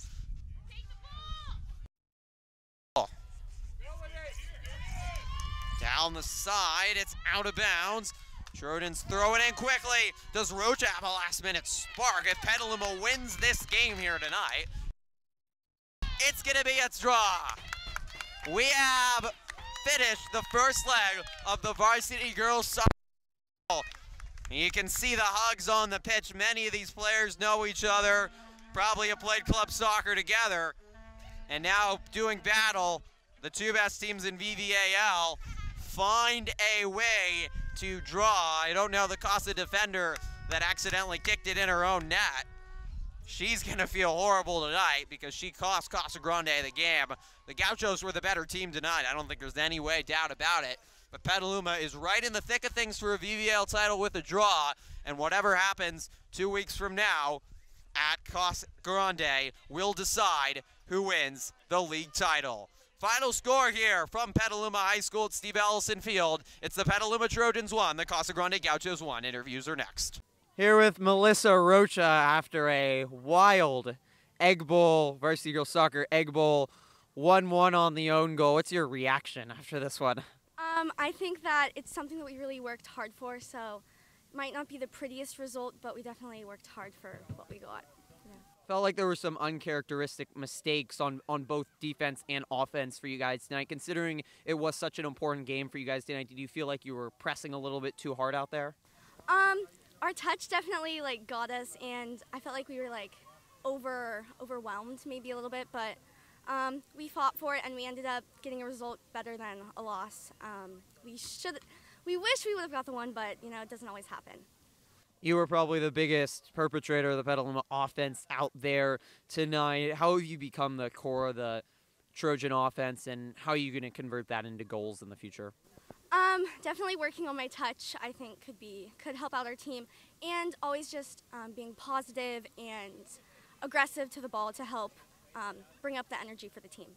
down the side, it's out of bounds. Trojans throw it in quickly. Does Rocha have a last-minute spark? If Petaluma wins this game here tonight, it's going to be a draw. We have finished the first leg of the Varsity Girls Soccer. You can see the hugs on the pitch. Many of these players know each other, probably have played club soccer together, and now doing battle. The two best teams in VVAL find a way to draw. I don't know the Casa defender that accidentally kicked it in her own net. She's going to feel horrible tonight because she cost Casa Grande the game. The Gauchos were the better team tonight. I don't think there's any doubt about it. But Petaluma is right in the thick of things for a VVAL title with a draw. And whatever happens 2 weeks from now at Casa Grande will decide who wins the league title. Final score here from Petaluma High School at Steve Ellison Field. It's the Petaluma Trojans 1, the Casa Grande Gauchos 1. Interviews are next. Here with Melissa Rocha after a wild Egg Bowl, Varsity Girls Soccer Egg Bowl, 1-1 on the own goal. What's your reaction after this one? I think that it's something that we really worked hard for, so it might not be the prettiest result, but we definitely worked hard for what we got. Yeah. Felt like there were some uncharacteristic mistakes on both defense and offense for you guys tonight. Considering it was such an important game for you guys tonight, did you feel like you were pressing a little bit too hard out there? Our touch definitely got us, and I felt like we were overwhelmed maybe a little bit, but we fought for it and we ended up getting a result better than a loss. We wish we would have got the one, but it doesn't always happen. You were probably the biggest perpetrator of the Petaluma offense out there tonight. How have you become the core of the Trojan offense, and how are you going to convert that into goals in the future? Definitely working on my touch, I think, could help out our team, and always just being positive and aggressive to the ball to help bring up the energy for the team.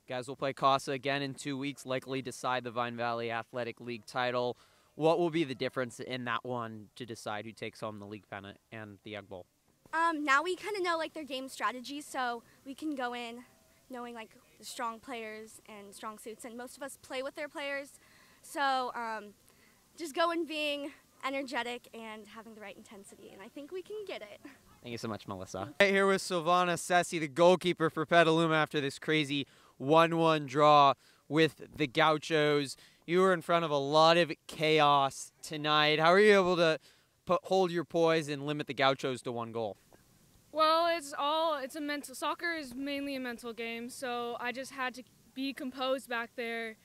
Guys will play Casa again in 2 weeks, likely decide the Vine Valley Athletic League title. What will be the difference in that one to decide who takes home the league pennant and the Egg Bowl? Now we kind of know their game strategies, so we can go in knowing the strong players and strong suits, and most of us play with their players. So just go in being energetic and having the right intensity, and I think we can get it. Thank you so much, Melissa. Right here with Silvana Sessi, the goalkeeper for Petaluma after this crazy 1-1 draw with the Gauchos. You were in front of a lot of chaos tonight. How are you able to hold your poise and limit the Gauchos to 1 goal? Well, it's a mental. Soccer is mainly a mental game, so I just had to be composed back there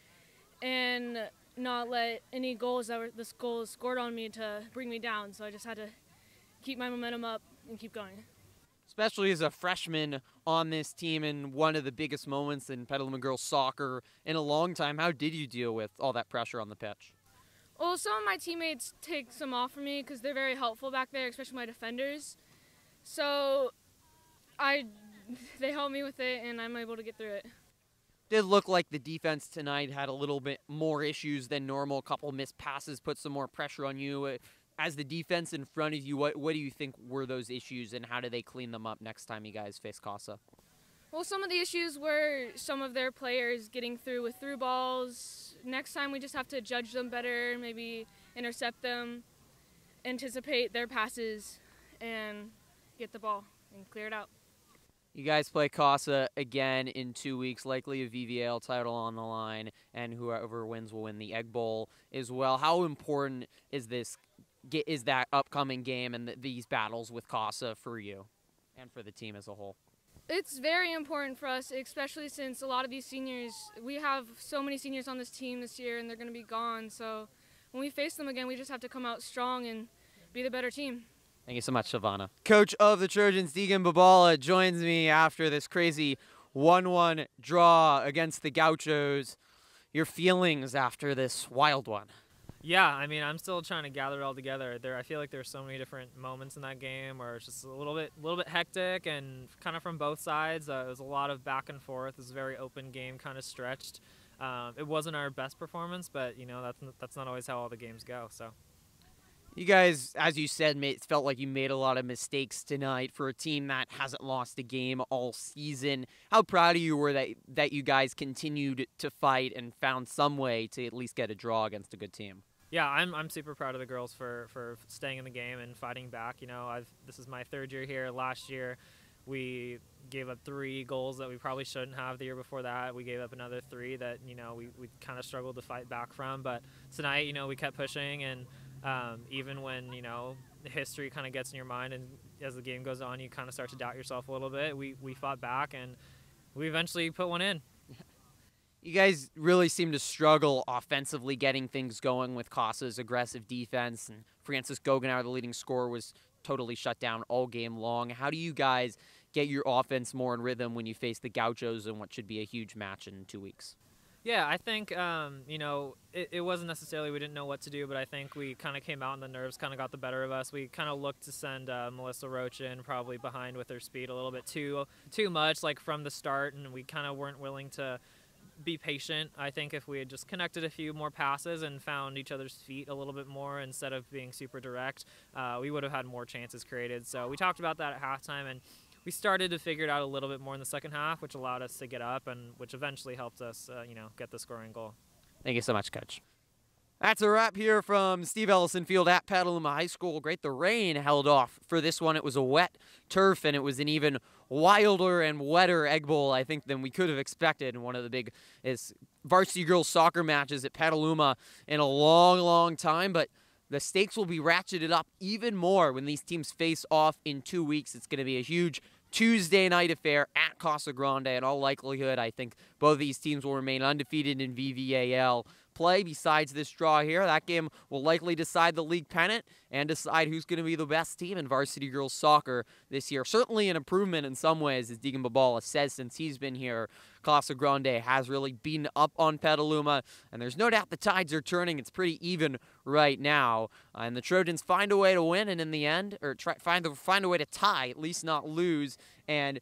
and not let any goals that were the goals scored on me to bring me down. So I just had to keep my momentum up and keep going. Especially as a freshman on this team in one of the biggest moments in Petaluma girls soccer in a long time, how did you deal with all that pressure on the pitch? Well, some of my teammates take some off for me because they're very helpful back there, especially my defenders. So they help me with it, and I'm able to get through it. Did look like the defense tonight had a little bit more issues than normal. A couple missed passes put some more pressure on you. As the defense in front of you, what do you think were those issues, and how do they clean them up next time you guys face Casa? Well, some of the issues were some of their players getting through with through balls. Next time we just have to judge them better, maybe intercept them, anticipate their passes, and get the ball and clear it out. You guys play Casa again in 2 weeks, likely a VVAL title on the line, and whoever wins will win the Egg Bowl as well. How important is that upcoming game and these battles with Casa for you and for the team as a whole? It's very important for us, especially since a lot of these seniors, we have so many seniors on this team this year and they're going to be gone. So when we face them again, we just have to come out strong and be the better team. Thank you so much, Savannah. Coach of the Trojans, Deegan Babala, joins me after this crazy 1-1 draw against the Gauchos. Your feelings after this wild one? Yeah, I mean, I'm still trying to gather it all together. I feel like there's so many different moments in that game where it's just a little bit hectic and kind of from both sides. It was a lot of back and forth. It was a very open game, kind of stretched. It wasn't our best performance, but you know that's not always how all the games go. So. You guys, as you said, it felt like you made a lot of mistakes tonight for a team that hasn't lost a game all season. How proud of you were that you guys continued to fight and found some way to at least get a draw against a good team? Yeah, I'm super proud of the girls for staying in the game and fighting back. You know, this is my third year here. Last year, we gave up 3 goals that we probably shouldn't have. The year before that, we gave up another 3 that, you know, we kind of struggled to fight back from. But tonight, you know, we kept pushing, and even when, you know, history kind of gets in your mind and as the game goes on, you kind of start to doubt yourself a little bit. We fought back, and we eventually put one in. You guys really seem to struggle offensively getting things going with Casa's aggressive defense, and Francis Gogenow, the leading scorer, was totally shut down all game long. How do you guys get your offense more in rhythm when you face the Gauchos in what should be a huge match in 2 weeks? Yeah, I think, you know, it wasn't necessarily we didn't know what to do, but I think we kind of came out and the nerves kind of got the better of us. We kind of looked to send Melissa Rocha in probably behind with her speed a little bit too much, like from the start, and we kind of weren't willing to be patient. I think if we had just connected a few more passes and found each other's feet a little bit more instead of being super direct, we would have had more chances created. So we talked about that at halftime, and we started to figure it out a little bit more in the second half, which allowed us to get up and which eventually helped us, you know, get the scoring goal. Thank you so much, Coach. That's a wrap here from Steve Ellison Field at Petaluma High School. Great, the rain held off for this one. It was a wet turf, and it was an even wilder and wetter Egg Bowl, I think, than we could have expected in one of the big varsity girls soccer matches at Petaluma in a long, long time. But the stakes will be ratcheted up even more when these teams face off in 2 weeks. It's going to be a huge Tuesday night affair at Casa Grande. In all likelihood, I think both of these teams will remain undefeated in VVAL play. Besides this draw here, that game will likely decide the league pennant and decide who's going to be the best team in varsity girls soccer this year. Certainly an improvement in some ways, as Deegan Babala says, since he's been here. Casa Grande has really beaten up on Petaluma, and there's no doubt the tides are turning. It's pretty even right now, and the Trojans find a way to win, and in the end, or find a way to tie, at least not lose, and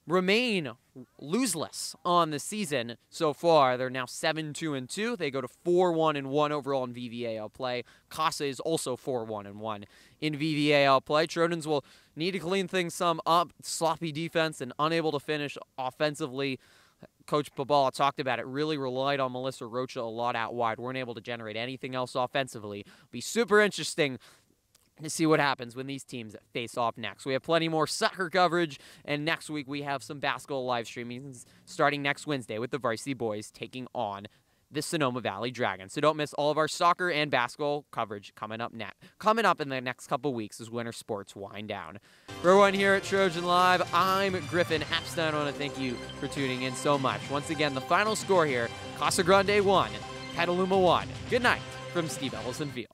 remain loseless on the season so far. They're now 7-2-2. They go to 4-1-1 overall in VVAL play. Casa is also 4-1-1 in VVAL play. Trojans will need to clean things some up. Sloppy defense and unable to finish offensively. Coach Babala talked about it, really relied on Melissa Rocha a lot out wide. Weren't able to generate anything else offensively. Be super interesting to see what happens when these teams face off next. We have plenty more soccer coverage, and next week we have some basketball live streamings starting next Wednesday with the Varsity boys taking on the Sonoma Valley Dragons. So don't miss all of our soccer and basketball coverage coming up in the next couple weeks as winter sports wind down. For everyone here at Trojan Live, I'm Griffin Epstein. I want to thank you for tuning in so much. Once again, the final score here, Casa Grande 1, Petaluma 1. Good night from Steve Ellison Field.